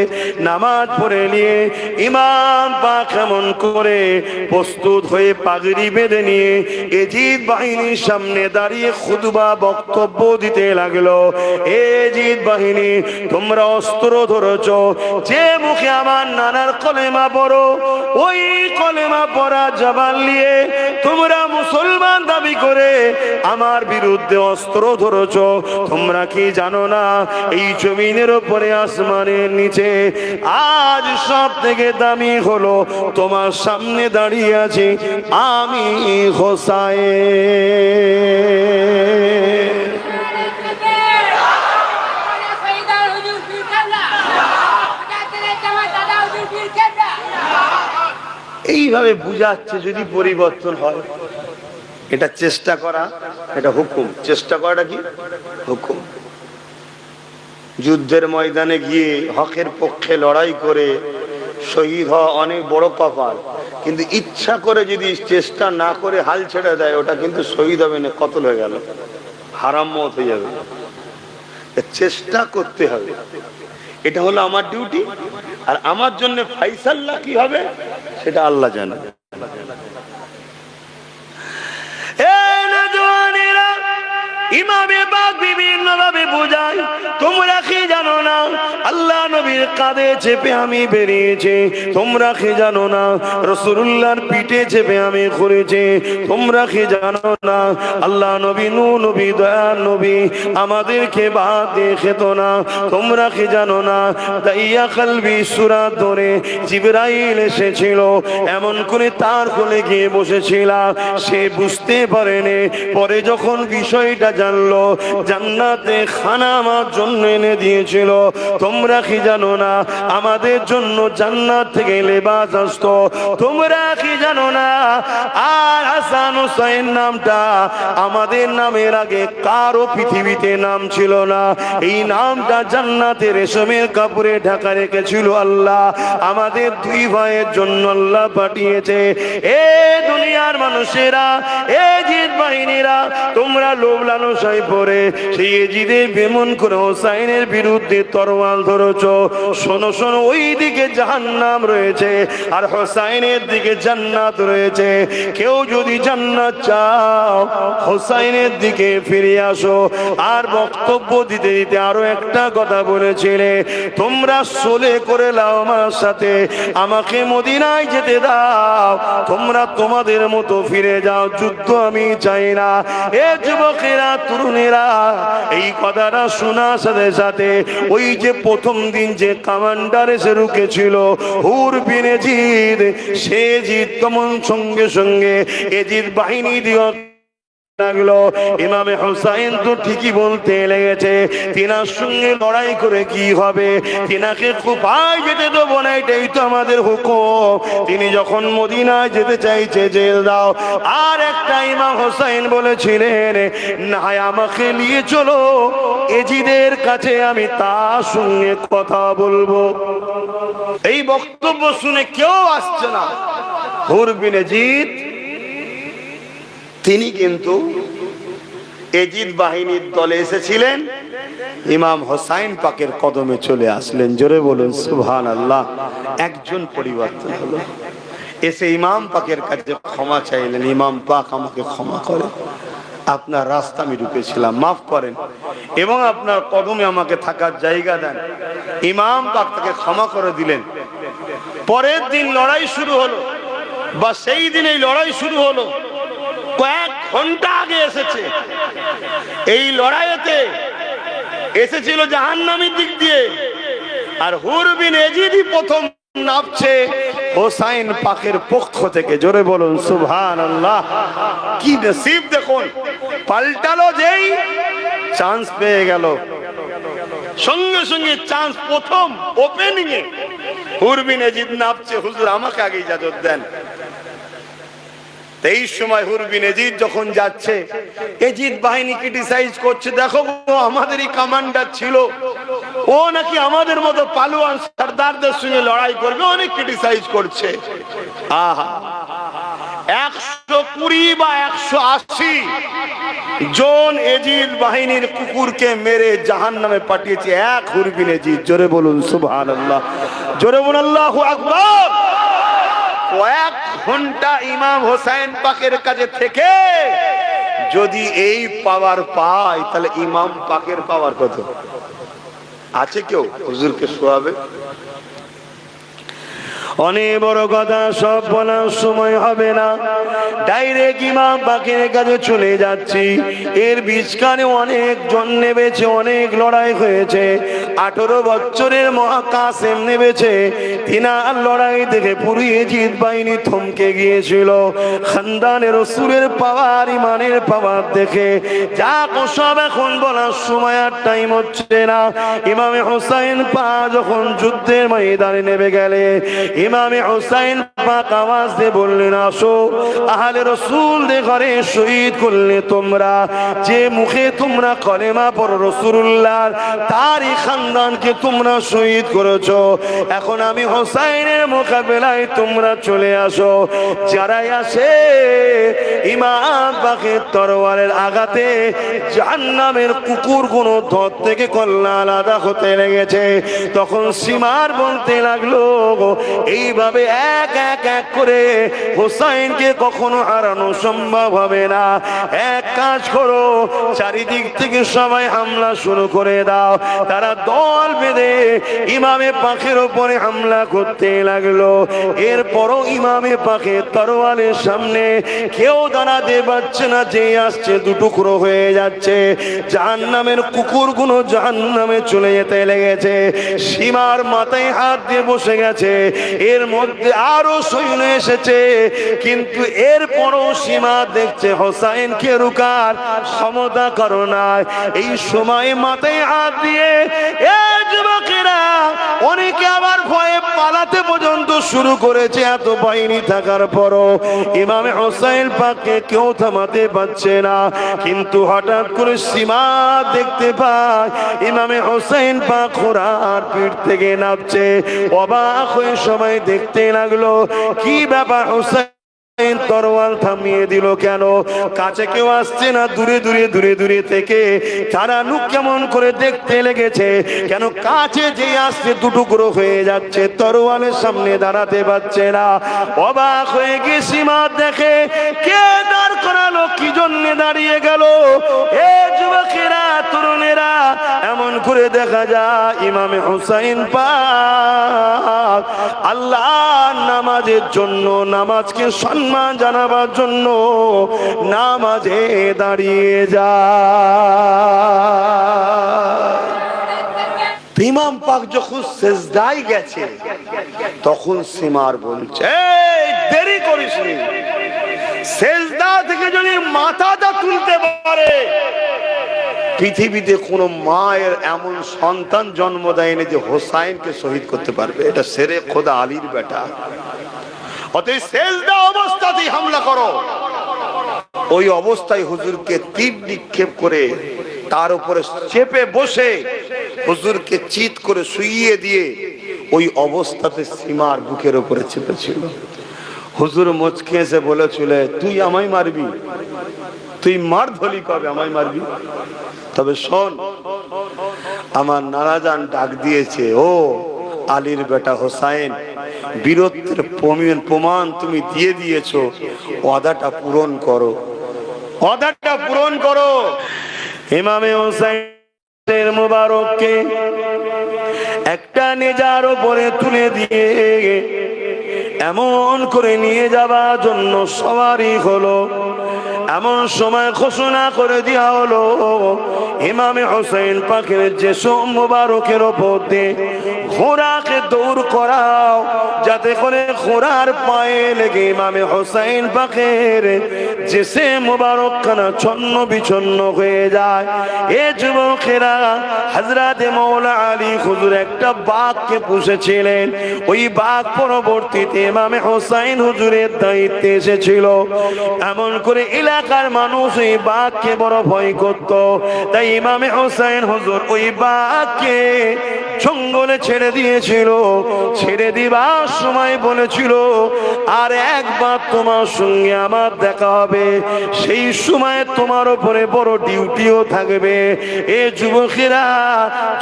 নামাজ পড়ে নিয়ে ইমাম পাক কেমন করে প্রস্তুত হয়ে পাগড়ি বেঁধে নিয়ে এজিদ বাহিনীর সামনে দাঁড়িয়ে খুতবা বক্তব্য দিতে লাগলো। এজিদ বাহিনী, তোমরা অস্ত্র ধরেছ, যে মুখে আমার নানার কলেমা পড়ো, ওই কলেমা পড়া জবান নিয়ে তোমরা মুসলমান দাবি করে আমার বিরুদ্ধে অস্ত্র ধরেছ। তোমরা কি জানো না এই জমিনের উপরে আসমানের নিচে আজ সব থেকে দামি হলো তোমার সামনে দাঁড়িয়ে আছি আমি হোসাইন। এইভাবে বুঝাচ্ছে যদি পরিবর্তন হয়। এটা চেষ্টা করা, এটা হুকুম। চেষ্টা করাটা কি? হুকুম। যুদ্ধের ময়দানে গিয়ে হকের পক্ষে লড়াই করে শহীদ হওয়া অনেক বড় কপাল, কিন্তু ইচ্ছা করে যদি চেষ্টা না করে হাল ছেড়ে দেয়, ওটা কিন্তু শহীদ হবে না, কতল হয়ে গেল, হারাম মত হয়ে যাবে। চেষ্টা করতে হবে, এটা হলো আমার ডিউটি। আর আমার জন্য ফাইসাল্লাহ কি হবে সেটা আল্লাহ জানে। ইমামে পাক বিভিন্ন ভাবে বোঝায়, তোমরা কি জানো না আল্লাহ নবীর কাঁধে চেপে আমি বেরিয়েছি? তোমরা কি জানো না রাসূলুল্লাহর পিঠে চেপে আমি ঘুরেছি? তোমরা কি জানো না আল্লাহ নবী নূহ নবী দয়ার নবী আমাদেরকে বাদ দিয়ে খেত না? তোমরা কি জানো না দাইয়া কলবি সূরা ধরে জিবরাইল এসেছিল, এমন করে তার কোলে গিয়ে বসেছিলাম, সে বুঝতে পারেনি। পরে যখন বিষয়টা জানলো, জান্নাতে খানা আমার জন্য এনে দিয়েছিল। তোমরা কি জানো না আমাদের জন্য জান্নাত থেকে লেবাস আসতো? তোমরা কি জানো না আর হাসান হোসেন নামটা আমাদের নামের আগে কারো পৃথিবীতে নাম ছিল না। এই নামটা জান্নাতে রেশমের কাপড়ে ঢাকা রেখেছিল আল্লাহ। আমাদের দুই ভাইয়ের জন্য আল্লাহ পাঠিয়েছে। এ দুনিয়ার মানুষেরা, এ জিদ বাহিনীরা, তোমরা লোভ লালসায় পড়ে সেই এজিদে বেমন করে হোসাইনের বিরুদ্ধে তরোয়াল ধরেছ। শোনো শোনো, ওই দিকে জাহান্নাম রয়েছে আর হোসাইনের দিকে জান্নাত রয়েছে। কেউ যদি জান্নাত চাও, হোসাইনের দিকে ফিরে আসো। আর বক্তব্য দিতে দিতে আরো একটা কথা বলেছিলে, তোমরা সোলে করে লাও আমার সাথে, আমাকে মদিনায় যেতে দাও, তোমরা তোমাদের মতো ফিরে যাও, যুদ্ধ আমি চাই না। এ যুবকেরা, তরুণেরা, এই কথাটা শোনার সাথে সাথে ওই যে প্রথম দিন যে কমান্ডার এসে রুকেছিল হুর বিন এজিদ, সে জিদ তমন সঙ্গে সঙ্গে এজিদ বাহিনী দিও লাগলো। ইমামে হোসাইন তো ঠিকই বলতে লেগেছে, তিনার সঙ্গে লড়াই করে কি হবে, তিনাকে কুফায় যেতে দেবো না, এটাই তো আমাদের হুকুম। তিনি যখন মদিনায় যেতে চাইছে, জেল দাও। আর একটা ইমাম হোসাইন বলেছিলেন, না আমাকে নিয়ে চলো এজিদের কাছে, আমি তার সঙ্গে কথা বলবো। এই বক্তব্য শুনে কেউ আসছে না। হুর বিন এজিদ তিনি কিন্তু এজিদ বাহিনীর দলে এসেছিলেন, ইমাম হোসাইন পাকের কদমে চলে আসলেন। জোরে বলুন সুবহানাল্লাহ। একজন পরিবর্তন হলো, এসে ইমাম পাকের কাছে ক্ষমা চাইলেন, ইমাম পাক আমাকে ক্ষমা করে, আপনার রাস্তা আমি ঢুকেছিলাম, মাফ করেন এবং আপনার কদমে আমাকে থাকার জায়গা দেন। ইমাম পাক তাকে ক্ষমা করে দিলেন। পরের দিন লড়াই শুরু হলো, বা সেই দিনেই লড়াই শুরু হলো। কয়েক ঘন্টা আগে এসেছে। এই লড়াইতে এসেছিল জাহান্নামের দিক দিয়ে, আর হুর বিন এজিদই প্রথম নামছে হোসাইন পাকের পক্ষ থেকে। জোরে বলুন সুবহানাল্লাহ। কি নসিব দেখুন, পাল্টালো যেই চান্স পেয়ে গেল, সঙ্গে সঙ্গে চান্স প্রথম ওপেনিং এ হুর বিন ইয়াজিদ নামছে, হুজুর আমাকে আগে ইজাজত দেন। এই সময় হুর বিন ইয়াজিদ যখন যাচ্ছে, ইয়াজিদ বাহিনী ক্রিটিসাইজ করছে, দেখো আমাদেরই কমান্ডার ছিল, ও নাকি আমাদের মতো পালোয়ান সর্দারদের সঙ্গে লড়াই করবে, অনেক ক্রিটিসাইজ করছে। আহা, 120 বা 180 জন ইয়াজিদ বাহিনীর কুকুরকে মেরে জাহান্নামে পাঠিয়েছে এক হুর বিন ইয়াজিদ। জোরে বলুন সুবহানাল্লাহ, জোরে বলুন আল্লাহু আকবার। কয়েক ঘন্টা ইমাম হোসেন পাকের কাছে থেকে যদি এই পাওয়ার পায়, তাহলে ইমাম পাকের পাওয়ার কত আছে? কেউ হুজুরকে শোয়াবে? অনেক বড় কথা, সব বলার সময় হবে না, ডাইরেক্ট ইমাম পাকের কাছে চলে যাচ্ছি। এর বীজখানে অনেক জন নেবেছে, অনেক লড়াই হয়েছে। 18 বছরের মহাকাসেম নেবেছে, তিনার লড়াই দেখে পুরো ইয়াজিদ বাহিনী থমকে গিয়েছিল। খানদানের রাসূলের পাওয়ার, ইমানের পাওয়ার দেখে যা সব এখন বলার সময় আর টাইম হচ্ছে না। ইমামে হোসেন পাক যখন যুদ্ধের ময়দানে নেমে গেলে, ইমামে হোসেন পাক আওয়াজ দিয়ে বললেন, আসো আহলে রাসূলদের ঘরে শহীদ করলে তোমরা, যে মুখে তোমরা কলেমা পড়ো রাসূলুল্লাহ, তারই খানদানকে তোমরা শহীদ করেছো। এখন আমি হোসেনের মোকাবেলায় তোমরা চলে আসো। যারাই আসে ইমাম পাকের তরবারের আঘাতে জাহান্নামের কুকুরগুলো ধর থেকে কল্লা আলাদা হতে লেগেছে। তখন সীমার বলতে লাগলো, এইভাবে এক এক এক করে হোসাইনকে কখনো হারানো সম্ভব হবে না। এক কাজ করো, চারিদিক থেকে সবাই হামলা শুরু করে দাও। তারা দল বেঁধে ইমামে পাকের উপরে হামলা করতে লাগলো। এরপরও ইমামে পাকের তরোয়ালের সামনে কেউ দাঁড়াতে পারছে না, যে আসছে দুটুকরো হয়ে যাচ্ছে। জাহান্নামের কুকুরগুলো জাহান্নামে চলে যেতে লেগেছে। সীমার মাথায় হাত দিয়ে বসে গেছে। এর মধ্যে আরো সৈন্য এসেছে, কিন্তু এরপরও সীমা দেখছে হোসাইনকে রুকার ক্ষমতা করো না। এই সময় মাথায় হাত দিয়ে যুবকেরা অনেকে আবার ভয়ে পালাতে পর্যন্ত শুরু করেছে। এত বাহিনী থাকার পরও ইমামে হোসেন পাককে কেউ থামাতে পারছে না। কিন্তু হঠাৎ করে সীমা দেখতে পায় ইমামে হোসেন পাক ঘোড়ার পিঠ থেকে নামছে। অবাক হয়ে সবাই দেখতে লাগলো, কি ব্যাপার, হোসেন তরোয়াল থামিয়ে দিল কেন? কাছে কেউ আসছে না, দূরে দূরে দূরে দূরে থেকে তারা নুক কেমন করে দেখতে লেগেছে। কেন কাছে যে আসছে দুটুকরো হয়ে যাচ্ছে, তরোয়ালের সামনে দাঁড়াতে পারছে না। অবাক হয়ে গিয়ে সীমা দেখে কে দাঁড় করালো, কি জন্য দাঁড়িয়ে গেল। এ যুবকেরা, তরুণেরা, এমন করে দেখা যায় ইমামে হোসেন পাক আল্লাহর নামাজের জন্য, নামাজকে সম্মান জানাবার জন্য নামাজে দাঁড়িয়ে যায়। ইমাম পাক যখন সেজদায় গেছে, তখন সীমার বলছে, দেরি করিস নি, সেজদা থেকে যদি মাথাটা তুলতে পারে, পৃথিবীতে কোন মায়ের এমন সন্তান জন্ম দেয়নি যে হোসাইনকে শহীদ করতে পারবে। এটা শেরে খোদা আলীর বেটা। অতএব সেজদা অবস্থাতেই হামলা করো। ওই অবস্থায় হুজুরকে তীর নিক্ষেপ করে তার উপরে চেপে বসে হুজুরকে চিৎ করে শুইয়ে দিয়ে ওই অবস্থাতে সীমার বুকের উপরে চেপেছিল। হুজুর মুচকে এসে বলেছিল, তুই আমায় মারবি? তুই মার ধলি কবে, আমায় মারবি? তবে শোন, আমার নানাজান ডাক দিয়েছে, ও আলীর বেটা হোসাইন, বীরত্বের প্রমাণ তুমি দিয়ে দিয়েছো, ওয়াদাটা পূরণ করো, ওয়াদাটা পূরণ করো। ইমামে হোসাইনের মুবারককে একটা নেজার উপরে তুলে দিয়ে এমন করে নিয়ে যাবার জন্য সবারই হলো। এমন সময় ঘোষণা করে দেওয়া হলো, ইমামে হোসেন পাকের যে মুবারকের ওপর দিয়ে ঘোড়াকে দৌড় করাও, যাতে করে ঘোড়ার পায়ে লেগে ইমামে হোসাইন পাকের জিসে মুবারক খানা ছন্ন বিছন্ন হয়ে যায়। এ যুবকেরা, হযরতে মাওলা আলী হুজুর একটা বাঘকে পুষেছিলেন। ওই বাঘ পরবর্তীতে ইমামে হোসাইন হুজুরের দায়িত্বে এসেছিল। এমন করে এলাকার মানুষ ওই বাঘকে বড় ভয় করত। তাই ইমামে হোসাইন হুজুর ওই বাঘকে জঙ্গলে ছেড়ে দিয়েছিল। ছেড়ে দিবার সময় বলেছিল, আর একবার তোমার সঙ্গে আমার দেখা হবে, সেই সময় তোমার উপরে বড় ডিউটিও থাকবে। এ যুবকেরা,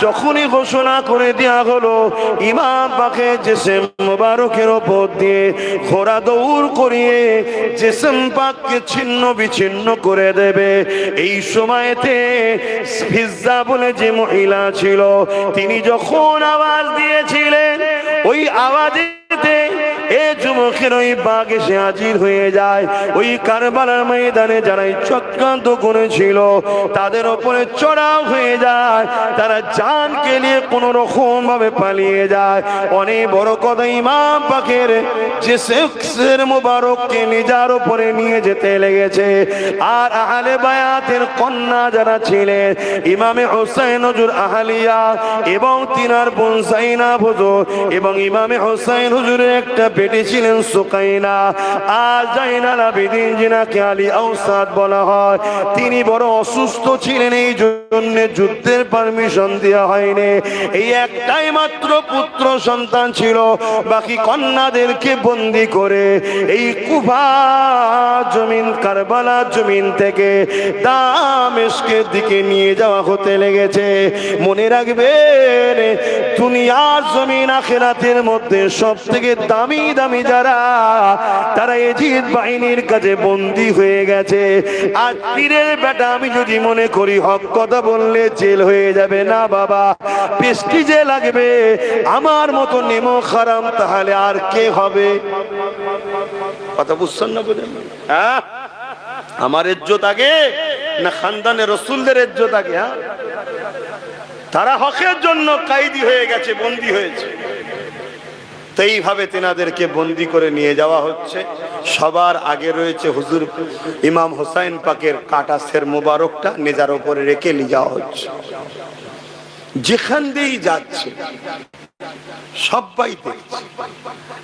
যখনই ঘোষণা করে দেওয়া হলো ইমাম পাকে জিসম মুবারকের উপর দিয়ে ঘোড়া দৌড় করিয়ে জিসম পাককে ছিন্ন বিচ্ছিন্ন করে দেবে, এই সময়তে ফিজ্জা বলে যে মহিলা ছিল, তিনি যখন আওয়াজ দিয়েছিলেন, ওই আওয়াজেতে এ যুবকের ওই বাঘ এসে হাজির হয়ে যায়। ওই কারবালার ময়দানে যারাই চক্রান্ত করেছিল তাদের উপরে চড়াও হয়ে যায়। তারা জানকে নিয়ে কোন রকম ভাবে পালিয়ে যায়। অনেক বড় কথা, ইমাম পাকের যে শেখের মুবারককে নিজার উপরে নিয়ে যেতে লেগেছে। আর আহলে বায়াতের কন্যা যারা ছিলেন, ইমামে হোসাইন হুজুর আহলিয়া এবং তিনার বোন জাইনাব হুজুর এবং ইমামে হোসাইন হুজুরের একটা বেটি ছিলেন সুকাইনা। আর জাইনাল আবেদিন যিনাকে আলী আওসাদ বলা হয়, তিনি বড় অসুস্থ ছিলেন, এই জন্য যুদ্ধের পারমিশন দেওয়া হয়নি। এই একটাই মাত্র পুত্র সন্তান ছিল। বাকি কন্যাদেরকে বন্দি করে এই কুফা জমিন, কারবালা জমিন থেকে দামেস্কের দিকে নিয়ে যাওয়া হতে লেগেছে। মনে রাখবেন, দুনিয়ার জমিন আখিরাতের মধ্যে সব থেকে দামি দামি যারা, তারা এজিদ বাহিনীর কাছে বন্দী হয়ে গেছে। আর পীরের বেটা আমি যদি মনে করি হক কথা বললে জেল হয়ে যাবে, না বাবা, প্রেস্টিজে লাগবে। আমার মতো নেমো খারাম, তাহলে আর কে হবে? কথা বুঝছেন না? বুঝেন? হ্যাঁ, আমার ইজ্জত আগে না খানদানে রসুলদের ইজ্জত আগে? হ্যাঁ, তারা হকের জন্য কায়দি হয়ে গেছে, বন্দী হয়েছে। তো এইভাবে তেনাদেরকে বন্দী করে নিয়ে যাওয়া হচ্ছে। সবার আগে রয়েছে হুজুর ইমাম হোসাইন পাকের কাটা সের মুবারকটা নেজার উপরে রেখে নিয়ে যাওয়া হচ্ছে। যেখান দিয়েই যাচ্ছে সবাই দেখছে।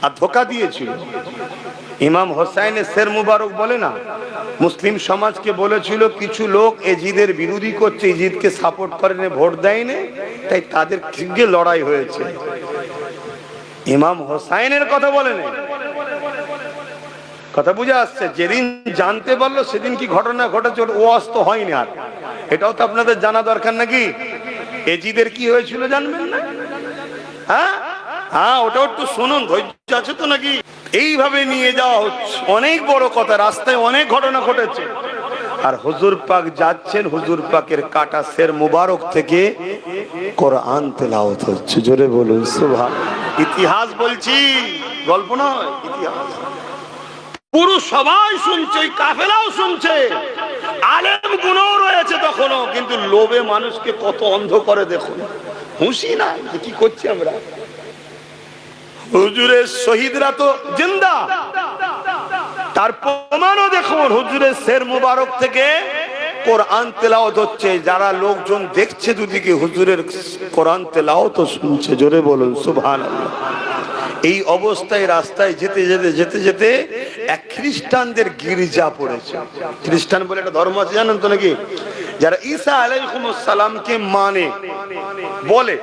আর ধোকা দিয়েছিল ইমাম হোসাইনের সের মুবারক, বলে না, মুসলিম সমাজকে বলেছিল কিছু লোক এজিদের বিরোধী করছে, এজিদকে সাপোর্ট করেনি, ভোট দেয়নি, তাই তাদের সঙ্গে লড়াই হয়েছে। ইমাম হোসাইনের কথা বলেন, কথা বুঝে আসছে। যেদিন জানতে পারলো সেদিন কি ঘটনা ঘটেছে, ও অস্ত হয়নি। আর এটাও তো আপনাদের জানা দরকার নাকি? এজিদের কি হয়েছিল জানবেন না? হ্যাঁ হ্যাঁ, ওটাও একটু শুনুন, ধৈর্য আছে তো নাকি? এইভাবে নিয়ে যাওয়া হচ্ছে। অনেক বড় কথা, রাস্তায় অনেক ঘটনা ঘটেছে। আর হুজুর পাক যাচ্ছেন, হুজুর পাকের কাটা সের মুবারক থেকে কোরআন তেলাওয়াত হচ্ছে। জোরে বলুন সুবহানাল্লাহ। ইতিহাস বলছি, গল্প নয়, ইতিহাস। পুরো সবাই শুনছে, কাফেলাও শুনছে, আলেম গুণও রয়েছে তখনও, কিন্তু লোভে মানুষকে কত অন্ধ করে দেখুন। হুঁশি না, কি করছি আমরা? হুজুরের শহীদরা তো জিন্দা, তার প্রমাণও দেখুন। হুজুরের সের মুবারক থেকে কোরআন তেলাওয়াত হচ্ছে। যারা লোকজন দেখছে দুদিকে, হুজুরের কোরআন তেলাওয়াত শুনছে। জোরে বলুন সুবহানাল্লাহ। এই অবস্থায় রাস্তায় যেতে যেতে যেতে যেতে এক খ্রিস্টানদের গির্জা পড়েছে। খ্রিস্টান বলে একটা ধর্ম আছে, জানেন তো নাকি? যারা ঈসা আলাইহিস সালামকে মানে, বলে,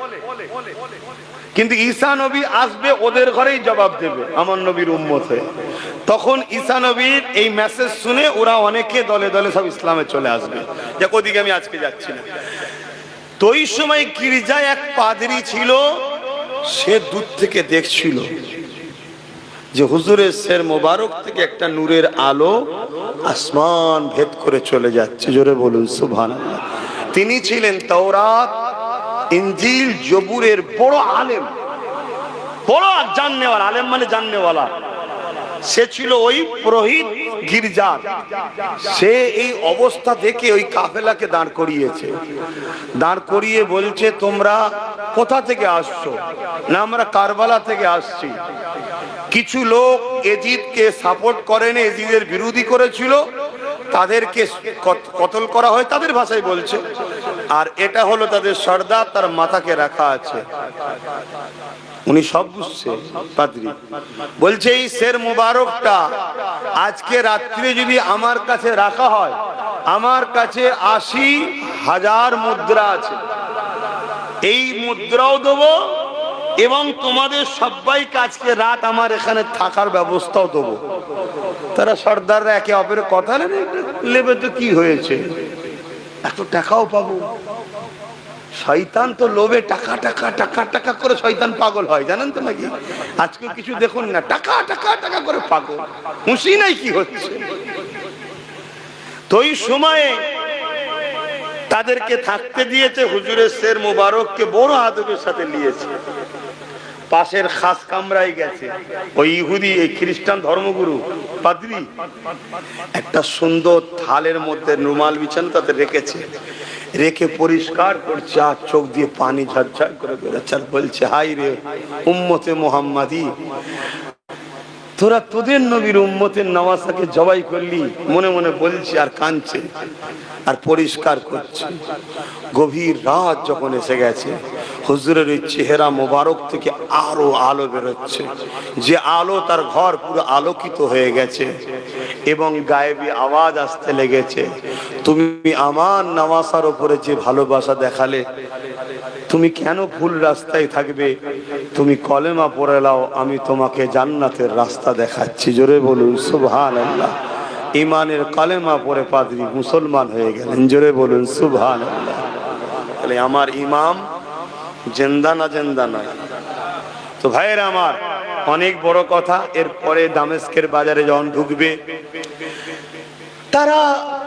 কিন্তু ঈসা নবী আসবে ওদের ঘরেই জবাব দেবে আমার নবীর উম্মত হয়ে। তখন ঈসা নবীর এই মেসেজ শুনে ওরা অনেকে দলে দলে সব ইসলামে চলে আসবে। যে ওদিকে আমি আজকে যাচ্ছি না। তো ওই সময় গির্জায় এক পাদ্রী ছিল, সে দূর থেকে দেখছিল যে হুজুরের সের মোবারক থেকে একটা নূরের আলো আসমান ভেদ করে চলে যাচ্ছে। জোরে বলুন সুবহানাল্লাহ। তিনি ছিলেন তাওরাত, ইনজিল, জবুরের বড় আলেম, বড় জাননেওয়ালা। আলেম মানে জাননেওয়ালা। সে ছিল ওই পুরোহিত গির্জার। সে এই অবস্থা দেখে ওই কাফেলাকে দাঁড় করিয়েছে, দাঁড় করিয়ে বলছে তোমরা কোথা থেকে আসছো? না আমরা কারবালা থেকে আসছি। কিছু লোক এজিদকে সাপোর্ট করেনি, এজিদের বিরোধী করেছিল, তাদেরকে কতল করা হয়, তাদের ভাষায় বলছে। আর এটা হলো তাদের সর্দার, তার মাথাকে রাখা আছে। উনি সব বুঝছে। পাদ্রী বলছে এই শের মুবারকটা আজকে রাত্রে যদি আমার কাছে রাখা হয়, আমার কাছে 80,000 মুদ্রা আছে, এই মুদ্রাও দেবো এবং তোমাদের সবাইকে আজকে রাত আমার এখানে থাকার ব্যবস্থাও দেবো। তারা সর্দাররা একে অপরের কথা নেবে, তো কি হয়েছে, এত টাকাও পাবো। শয়তান তো লোভে টাকা টাকা টাকা টাকা করে শয়তান পাগল হয়, জানেন তো নাকি? আজকে কিছু দেখুন না, টাকা টাকা টাকা করে পাগল, খুশি নাই কি হচ্ছে। তো ওই সময়ে তাদেরকে থাকতে দিয়েছে। হুজুরের শের মুবারককে বড় আদবের সাথে নিয়েছে, পাশের খাস কামরায় গেছে। ওই ইহুদি, এই খ্রিস্টান ধর্মগুরু পাদ্রী একটা সুন্দর থালের মধ্যে রুমাল বিছানো তাতে রেখেছে, রেখে পরিষ্কার করছে, আর চোখ দিয়ে পানি ঝরঝর করে বেরোচ্ছে। বলছে হাই রে উম্মতে মুহাম্মাদি, তোরা তোদের নবীর উম্মতের নওয়াসাকে জবাই করলি, মনে মনে বলছে আর কাঁদছে আর পরিষ্কার করছে। গভীর রাত যখন এসে গেছে, হুজুরের ওই চেহারা মোবারক থেকে আরো আলো বেরোচ্ছে, যে আলো তার ঘর পুরো আলোকিত হয়ে গেছে এবং গায়েবী আওয়াজ আসতে লেগেছে, তুমি আমার নওয়াসার উপরে যে ভালোবাসা দেখালে, তুমি কেন ভুল রাস্তায় থাকবে? তুমি কলেমা পড়ে নাও, আমি তোমাকে জান্নাতের রাস্তা দেখাচ্ছি। জোরে বলুন সুবহানাল্লাহ। ইমানের কলেমা পড়ে পাদ্রী মুসলমান হয়ে গেলেন। জোরে বলুন সুবহানাল্লাহ। তাহলে আমার ইমাম জিন্দা না জিন্দা নয়? তো ভাইয়েরা আমার, অনেক বড় কথা। এরপরে দামেস্কের বাজারে যখন ঢুকবে, তারা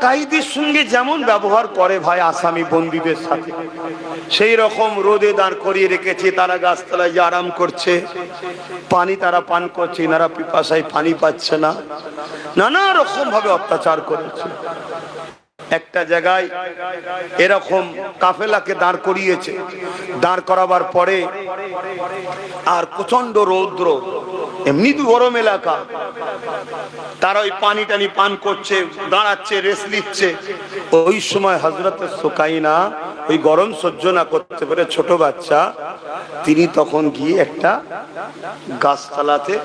কায়দির সঙ্গে যেমন ব্যবহার করে ভাই আসামি বন্দীদের সাথে, সেই রকম রোদে দাঁড় করিয়ে রেখেছে। তারা গাছতলায় যে আরাম করছে, পানি তারা পান করছে, এনারা পিপাসায় পানি পাচ্ছে না, নানা রকম ভাবে অত্যাচার করেছে। একটা জায়গায় এরকম কাফেলাকে দাঁড় করিয়েছে, দাঁড় করাবার পরে আর প্রচন্ড রৌদ্র, এমনি তো গরম এলাকা, তারা ওই পানি টানি পান করছে, দাঁড়াচ্ছে, রেস্ট নিচ্ছে। ওই সময় হযরত সুকাইনা ওই গরম সহ্য না করতে পারে, ছোট বাচ্চা, তিনি তখন গিয়ে একটা গাছতলাতে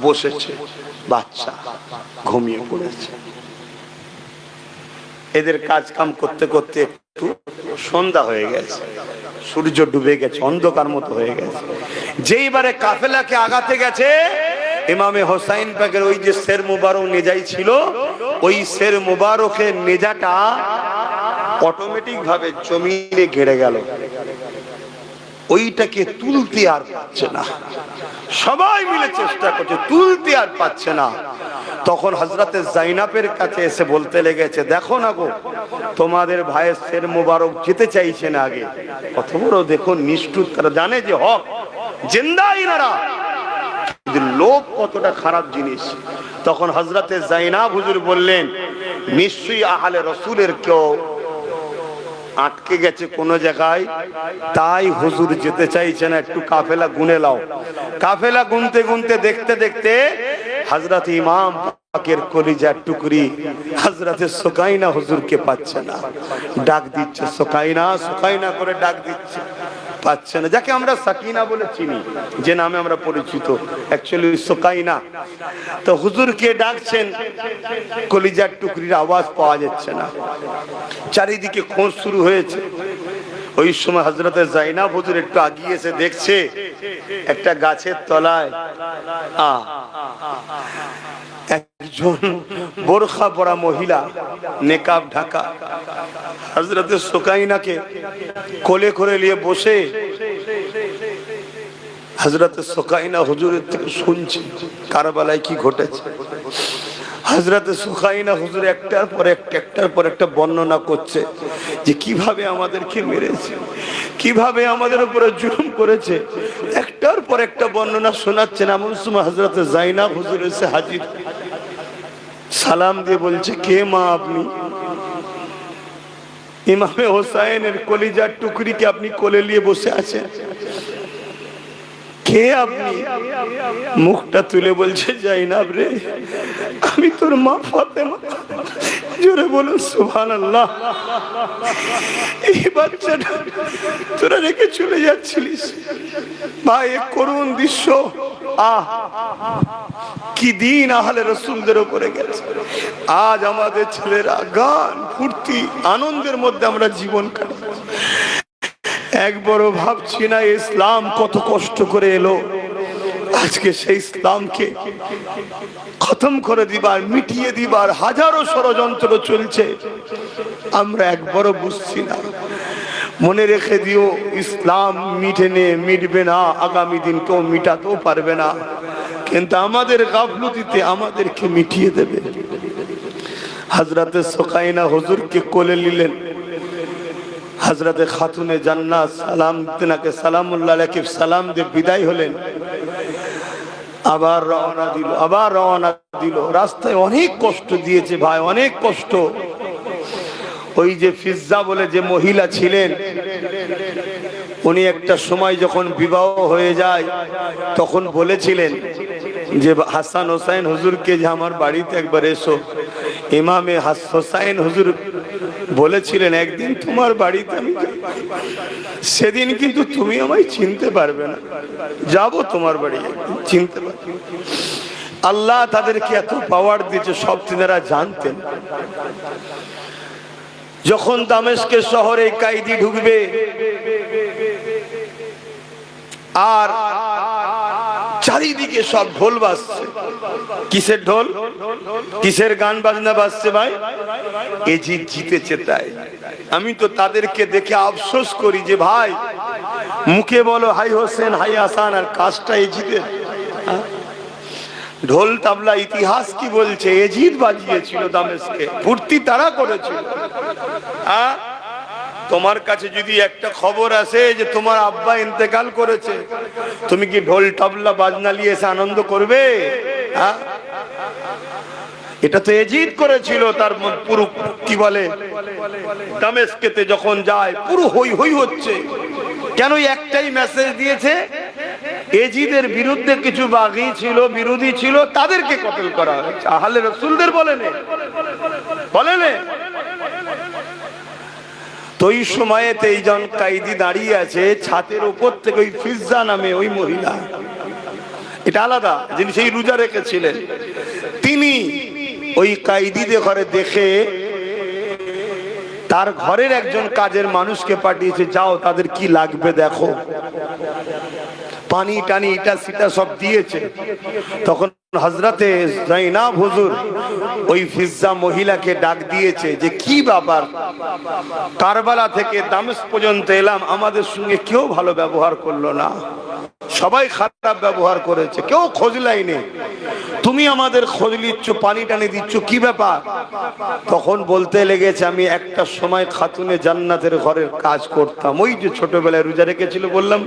বসেছে, বাচ্চা ঘুমিয়ে পড়েছে। এদের কাজ কাম করতে করতে একটু সন্ধ্যা হয়ে গেছে, সূর্য ডুবে গেছে, অন্ধকার মতো হয়ে গেছে। যেইবারে কাফেলাকে আগাতে গেছে, ইমামে হোসাইন পাকের ওই যে শের মুবারক নেজাই ছিল, ওই শের মুবারকের নেজাটা অটোমেটিক ভাবে জমিনে গেড়ে গেল। ওইটাকে তুলতে আর পারছে না, সবাই মিলে চেষ্টা করছে, তুলতে আর পারছে না। তখন হযরতে জাইনাবের কাছে এসে বলতে লেগেছে, দেখো না গো, তোমাদের ভাইয়ের শের মুবারক যেতে চাইছে না আগে। কত বড় দেখুন নিষ্ঠুর, তারা জানে যে হক জিন্দা ইনারা, কিন্তু লোভ কতটা খারাপ জিনিস। তখন হযরতে জাইনাব হুজুর বললেন, নিশ্চয়ই আহলে রাসূলের কেউ আটকে গেছে কোন জায়গায়, তাই হুজুর যেতে চাইছে না, একটু কাফেলা গুনে লাও। কাফেলা গুনতে গুনতে দেখতে দেখতে হযরত ইমাম পাকের কলিজার টুকরি হযরতে সুকাইনা হুজুরকে পাচ্ছে না, ডাক দিচ্ছে সুকাইনা সুকাইনা করে ডাক দিচ্ছে, পাচ্ছে না। যাকে আমরা সাকিনা বলে চিনি, যে নামে আমরা পরিচিত, অ্যাকচুয়ালি সুকাইনা। তো হুজুরকে ডাকছেন, কলিজার টুকরির আওয়াজ পাওয়া যাচ্ছে না, চারিদিকে খোঁজ শুরু হয়েছে। ওই সময় হযরতে জাইনাব হুজুর একটু আগিয়ে এসে দেখছে একটা গাছের তলায় একজন বোরখা পরা মহিলা, নেকাব ঢাকা, হযরতে সুকাইনাকে কোলে করে নিয়ে বসে হযরতে সুকাইনা হুজুরের থেকে শুনছে কারবালায় কি ঘটেছে। হযরতে সুকাইনা হুজুর একটার পর একটা বর্ণনা করছে যে কিভাবে আমাদেরকে মেরেছে, কিভাবে আমাদের উপরে জুলুম করেছে একটার পর একটা বর্ণনা শোনাচ্ছেন। এমন সময় হযরত জাইনাব হুজুর এসে হাজির, সালাম দিয়ে বলছে, কে মা আপনি? ইমামে হোসাইনের কলিজার টুকরিকে আপনি কোলে নিয়ে বসে আছেন, কে আপনি? মুখটা তুলে বলছে, জাইনাব রে, আমি তোর মা ফাতেমা। জোরে বলুন সুবহানাল্লাহ। এই বাচ্চাটা তোরা রেখে চলে যাচ্ছিলিস ভাই, করুণ দৃশ্য। কি দিন আহলে রাসূলদের উপরে গেছে। আজ আমাদের ছেলেরা গান ফুর্তি আনন্দের মধ্যে আমরা জীবন কাটাচ্ছি। একবারও ভাবছি না ইসলাম কত কষ্ট করে এলো, আজকে সেই ইসলামকে খতম করে দিবার, মিটিয়ে দিবার হাজারো ষড়যন্ত্র চলছে, আমরা একবারও বুঝছি না। মনে রেখে দিও, ইসলাম মিটবে না, আগামী দিন কেউ মিটাতেও পারবে না, কিন্তু আমাদের গাফলতিতে আমাদেরকে মিটিয়ে দেবে। হযরতে সুকাইনা হুজুরকে কোলে নিলেন, হযরতে খাতুনে জান্নাত সালাম তিনাকে সালামুল্লাহ আলাইহি সালাম দিয়ে বিদায় হলেন। আবার রওনা দিল। রাস্তায় অনেক কষ্ট দিয়েছে ভাই, অনেক কষ্ট। ওই যে ফিজ্জা বলে যে মহিলা ছিলেন, উনি একটা সময় যখন বিবাহ হয়ে যায় তখন বলেছিলেন যে হাসান হোসাইন হুজুরকে যে আমার বাড়িতে একবার এসো। ইমামে হোসাইন হুজুর বলেছিলেন, একদিন তোমার বাড়িতে আমি যাব, সেদিন কিন্তু তুমি আমায় চিনতে পারবে না, যাব তোমার বাড়ি, চিনতে পারবে। আল্লাহ তাদেরকে এত পাওয়ার দিয়েছে, সব তিনারা জানতেন। যখন দামেস্কের শহরে কায়দি ঢুকবে আর চারিদিকে সব ঢোল বাজছে, কিসের ঢোল, কিসের গান বাজনা বাজছে ভাই? এজিদ জিতেছে। তাই আমি তো তাদেরকে দেখে আফসোস করি যে ভাই, মুখে বলো হাই হোসেন হাই হাসান, আর কাজটা এজিদের। ঢোল তাবলা ইতিহাস কি বলছে? এজিদ বাজিয়েছিল দামেস্কে, ফুর্তি তারা করেছিল। তোমার কাছে যদি একটা খবর আসে যে তোমার আব্বা ইন্তেকাল করেছে, তুমি কি ঢোল তাবলা বাজনা নিয়ে এসে আনন্দ করবে? এটা তো এজিদ করেছিল। তার পুরো কি বলে, দামেস্কেতে যখন যায় পুরো হই হই হচ্ছে। কেন? একটাই মেসেজ দিয়েছে, এজিদের বিরুদ্ধে কিছু বাগী ছিল, বিরোধী ছিল, তাদেরকে কতল করা হয়েছে। আহলে রাসূলদের বলেন। তো এই সময়েতে এইজন কায়দি দাঁড়িয়ে আছে, ছাদের উপর থেকে ওই ফিজ্জা নামে ওই মহিলা, এটা আলাদা, যিনি সেই রোজা রেখেছিলেন, তিনি ওই কায়দিদের ঘরে দেখে তার ঘরের একজন কাজের মানুষকে পাঠিয়েছে, যাও তাদের কি লাগবে দেখো। পানি টানি ইটা সিটা সব দিয়েছে। তখন হযরতে জাইনাব হুজুর ওই ফিজ্জা মহিলাকে ডাক দিয়েছে যে, কি ব্যাপার, কারবালা থেকে দামেস্ক পর্যন্ত এলাম, আমাদের সঙ্গে কেউ ভালো ব্যবহার করলো না, সবাই খারাপ ব্যবহার করেছে, কেউ খোঁজ লাইনি, তুমি আমাদের খোঁজ নিচ্ছ, পানি টানি দিচ্ছ, কি ব্যাপার? তখন বলতে লেগেছে, আমি একটা সময় খাতুনে জান্নাতের ঘরের কাজ করতাম, ওই যে ছোটবেলায় রোজা রেখেছিল বললাম,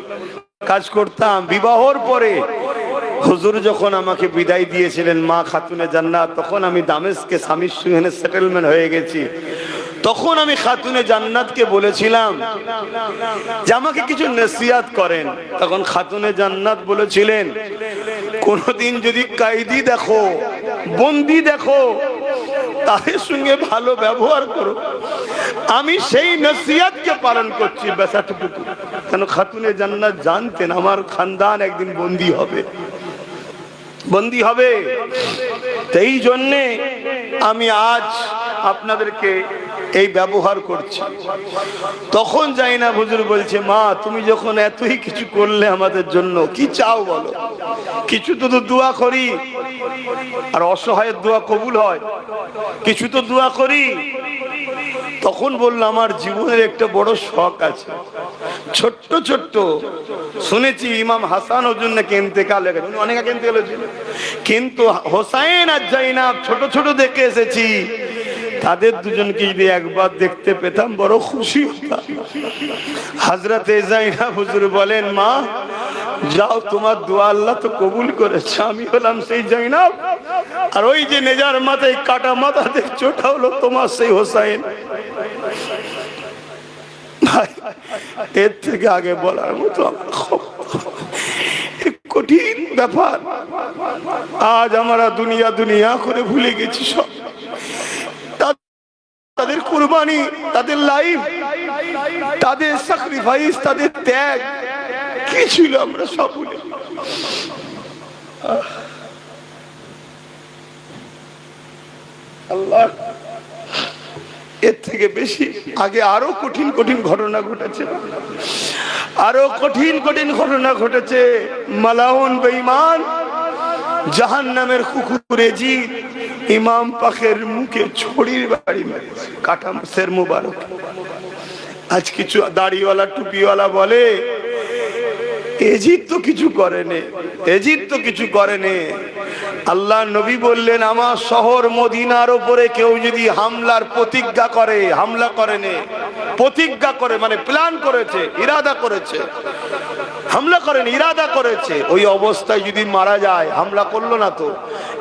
কাজ করতাম। বিবাহর পরে হুজুর যখন আমাকে বিদায় দিয়েছিলেন মা খাতুনে জান্নাত, তখন আমি দামেস্কে স্বামীর সঙ্গে সেটেলমেন্ট হয়ে গেছি। তখন আমি খাতুনে জান্নাতকে বলেছিলাম যে আমাকে কিছু নসিহত করেন। তখন খাতুনে জান্নাত বলেছিলেন, কোনদিন যদি কায়দি দেখো, বন্দি দেখো, তাদের সঙ্গে ভালো ব্যবহার করো। আমি সেই নসিহতকে পালন করছি, বেসাটুকু। কেন? খাতুনে জান্নাত জানতেন আমার খানদান একদিন বন্দি হবে। এই জন্যে আমি আজ আপনাদেরকে এই ব্যবহার করছি। তখন জাইনাব হুজুর বলছে, মা তুমি যখন এতই কিছু করলে আমাদের জন্য, কি চাও বলো? কিছু তো দোয়া করি, আর অসহায়ের দোয়া কবুল হয়, কিছু তো দোয়া করি। তখন বলল, আমার জীবনের একটা বড় শখ আছে, ছোট্ট ছোট্ট শুনেছি ইমাম হাসান হুজুর নাকি ইন্তেকাল হয়ে গেছে, অনেক ইন্তেকাল হয়েছিল, কিন্তু হোসাইন আর জাইনাব ছোট ছোট দেখে এসেছি, তাদের দুজনকে যদি একবার দেখতে পেতাম বড় খুশি হতাম। হযরতে যায়েনব হুজুর বলেন, মা যাও, তোমার দোয়া আল্লাহ তো কবুল করেছে। আমি হলাম সেই যায়েনব, আর ওই যে নেজার মাথায় কাটা মাথা দেখছো ওটা হলো তোমার সেই হোসাইন। এর থেকে আগে বলার মতো কঠিন ব্যাপার। আজ আমরা দুনিয়া দুনিয়া করে ভুলে গেছি সব। তাদের কুরবানি, তাদের লাইফ, তাদের স্যাক্রিফাইস, তাদের ত্যাগ কি ছিল আমরা সব ভুলে। আল্লাহ, এর থেকে বেশি আগে আরো কঠিন কঠিন ঘটনা ঘটেছে, আরো কঠিন কঠিন ঘটনা ঘটেছে। মালাউন বেঈমান জাহান্নামের কুকুরে জি ইমাম পাকের মুখে ছড়ির বাড়ি মেরেছে, কাটা সের মুবারক। আজ কিছু দাড়িওয়ালা টুপিওয়ালা বলে এজিদ তো কিছু করেনি, এজিদ তো কিছু করেনি। আল্লাহ নবী বললেন, আমার শহর মদিনার উপরে কেউ যদি হামলার প্রতিজ্ঞা করে, হামলা করেনি, প্রতিজ্ঞা করে মানে প্ল্যান করেছে, ইরাদা করেছে, হামলা করেন ইরাদা করেছে, ওই অবস্থায় যদি মারা যায়, হামলা করলো না তো,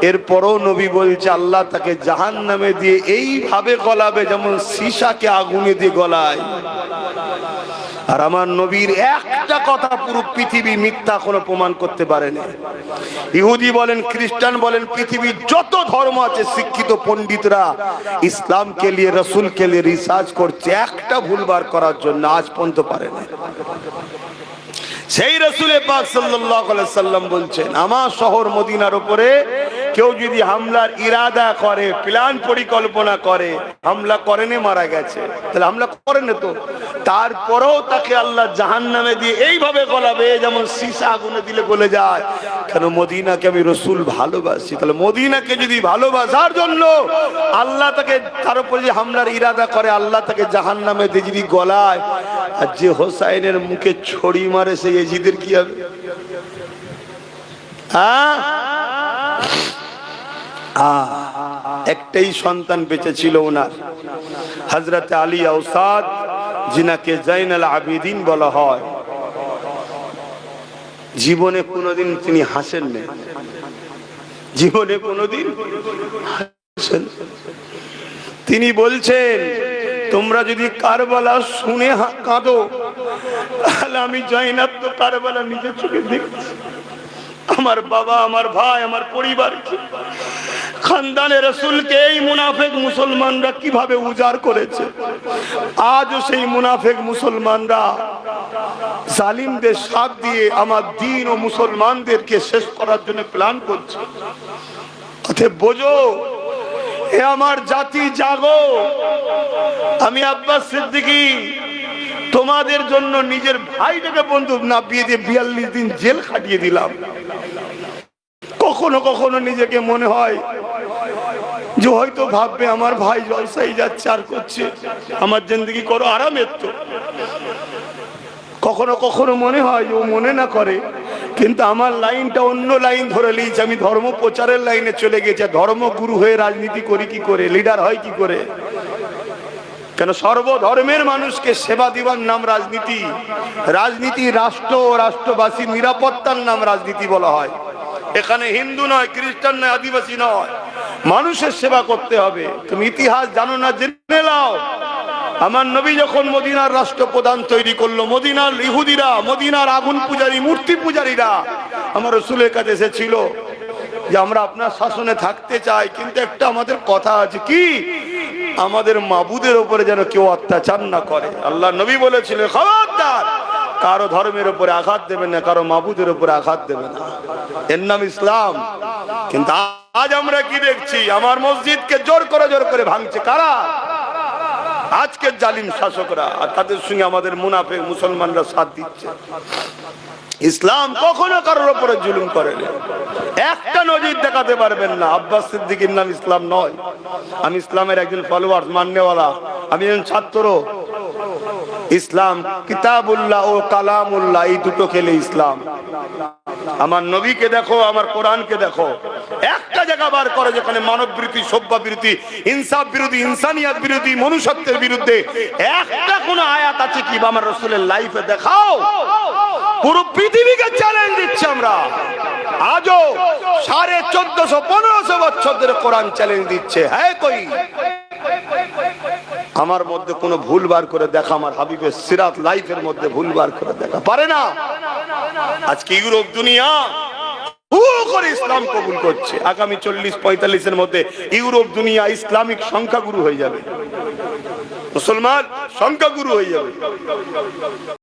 এরপরও নবী বলছে আল্লাহ তাকে জাহান্নামে দিয়ে এইভাবে গলাবে যেমন সীসাকে আগুনে দিয়ে গলায়। আর আমার নবীর একটা কথা পুরো পৃথিবী মিথ্যা কোনো প্রমাণ করতে পারেনি। ইহুদি বলেন, খ্রিস্টান বলেন, পৃথিবীর যত ধর্ম আছে শিক্ষিত পণ্ডিতরা ইসলামকে নিয়ে, রসুলকে নিয়ে রিসার্চ করছে একটা ভুলবার করার জন্য, আজ পর্যন্ত পারেনি। সেই রাসূল পাক সাল্লাল্লাহু আলাইহি সাল্লাম বলছেন, আমার শহর মদিনার উপরে কেউ যদি হামলার ইরাদা করে, প্ল্যান পরিকল্পনা করে, হামলা করেনি, মারা গেছে, তাহলে হামলা করেনি তো, তারপরেও তাকে আল্লাহ জাহান্নামে দিয়ে এইভাবে গলাবে যেমন সীসা আগুনে দিলে গলে যায়। কেন? মদিনাকে আমি রাসূল ভালোবাসি। তাহলে মদিনাকে যদি ভালোবাসার জন্য আল্লাহ তাকে, তার উপরে যে হামলার ইরাদা করে, আল্লাহ তাকে জাহান্নামে দিয়ে যদি গলায়, আর যে হোসাইনের মুখে ছড়ি মারে সেই এজিদের কি হবে? একটাই সন্তান বেঁচে ছিল ওনার, হযরত আলী আওসাদ, যিনাকে জাইনুল আবিদিন বলা হয়। জীবনে কোনোদিন তিনি হাসেননি, জীবনে কোনোদিন হাসেন। তিনি বলছেন, তোমরা যদি কারবালা শুনে কাঁদো, তাহলে আমি জাইনাব তো কারবালা নিজের চোখে দেখছি। আমার বাবা, আমার ভাই, আমার পরিবার, খানদানে রাসূলকে এই মুনাফিক মুসলমানরা কিভাবে উজাড় করেছে। আজও সেই মুনাফিক মুসলমানরা জালিমদের সাথ দিয়ে আমার দ্বীন ও মুসলমানদেরকে শেষ করার জন্য প্ল্যান করছে। অতএব বোঝো, এ আমার জাতি, জাগো। আমি আব্বাস সিদ্দিকী তোমাদের জন্য নিজের ভাইটাকে বন্দুক না বিয়ে দিয়ে 42 দিন জেল খাটিয়ে দিলাম। কখনো কখনো নিজেকে মনে হয় যে হয়তো ভাববে আমার ভাই জলসাই যাচ্ছে আর করছে, আমার জিন্দেগি করো আরামের। তো কখনো কখনো মনে হয় ও মনে না করে, কিন্তু আমার লাইনটা অন্য লাইন ধরে নিয়েছে। আমি ধর্ম প্রচারের লাইনে চলে গেছে। ধর্মগুরু হয়ে রাজনীতি করি কি করে, লিডার হয় কি করে? কেন? সর্বধর্মের মানুষকে সেবা দিবার নাম রাজনীতি। রাজনীতি রাষ্ট্র ও রাষ্ট্রবাসীর নিরাপত্তার নাম রাজনীতি বলা হয়। এখানে হিন্দু নয়, খ্রিস্টান নয়, আদিবাসী নয়, মানুষের সেবা করতে হবে। তুমি ইতিহাস জানো না, জেনে নাও। আমার নবী যখন মদিনার রাষ্ট্রপ্রধান তৈরি করলো, মদিনার ইহুদিরা, মদিনার আগুন পূজারী, মূর্তি পূজারীরা আমার রাসূলের কাছে এসেছিল যে আমরা আপনার শাসনে থাকতে চাই, কিন্তু একটা আমাদের কথা আছে, কি? আমাদের মাবুদের উপরে যেন কেউ অত্যাচার না করে। আল্লাহ নবী বলেছিলেন, খবরদার, কারো ধর্মের উপরে আঘাত দেবে না, কারো মাবুদের উপরে আঘাত দেবে না। এর নাম ইসলাম। কিন্তু আজ আমরা কি দেখছি? আমার মসজিদকে জোর করে ভাঙছে কারা? আজকের জালিম শাসকরা, আর তাদের সঙ্গে আমাদের মুনাফিক মুসলমানরা সাথ দিচ্ছে। ইসলাম কখনো কারোর উপরে জুলুম করেনি। একটা নজির দেখাতে পারবেন না। আব্বাস সিদ্দিকীর নাম ইসলাম নয়। আমি ইসলামের একজন ফলোয়ার, মাননেওয়ালা, আমি একজন ছাত্র। ইসলাম কিতাবুল্লাহ ও কালামুল্লাহ, এই দুটো খেলে ইসলাম। আমার নবীকে দেখো, আমার কোরআনকে দেখো। একটা জায়গা বার করো যেখানে মানব বিরোধী, সভ্য বিরোধী, ইনসাফ বিরোধী, ইনসানিয়াত বিরোধী, মনুষ্যত্বের বিরুদ্ধে একটা কোন আয়াত আছে কি? বা আমার রাসূলের লাইফে দেখাও। পুরো পৃথিবীকে চ্যালেঞ্জ দিচ্ছি আমরা। আজও 1450-1500 বছর ধরে কোরআন চ্যালেঞ্জ দিচ্ছে। হ্যাঁ, কই আমার মধ্যে কোনো ভুল বার করে দেখা, আমার হাবিবের সিরাত লাইফের মধ্যে ভুল বার করে দেখা পারে না। আজকে ইউরোপ দুনিয়া করে ইসলাম কবুল করছে। আগামী 40-45 মধ্যে ইউরোপ দুনিয়া ইসলামিক সংখ্যাগুরু হয়ে যাবে, মুসলমান সংখ্যাগুরু হয়ে যাবে।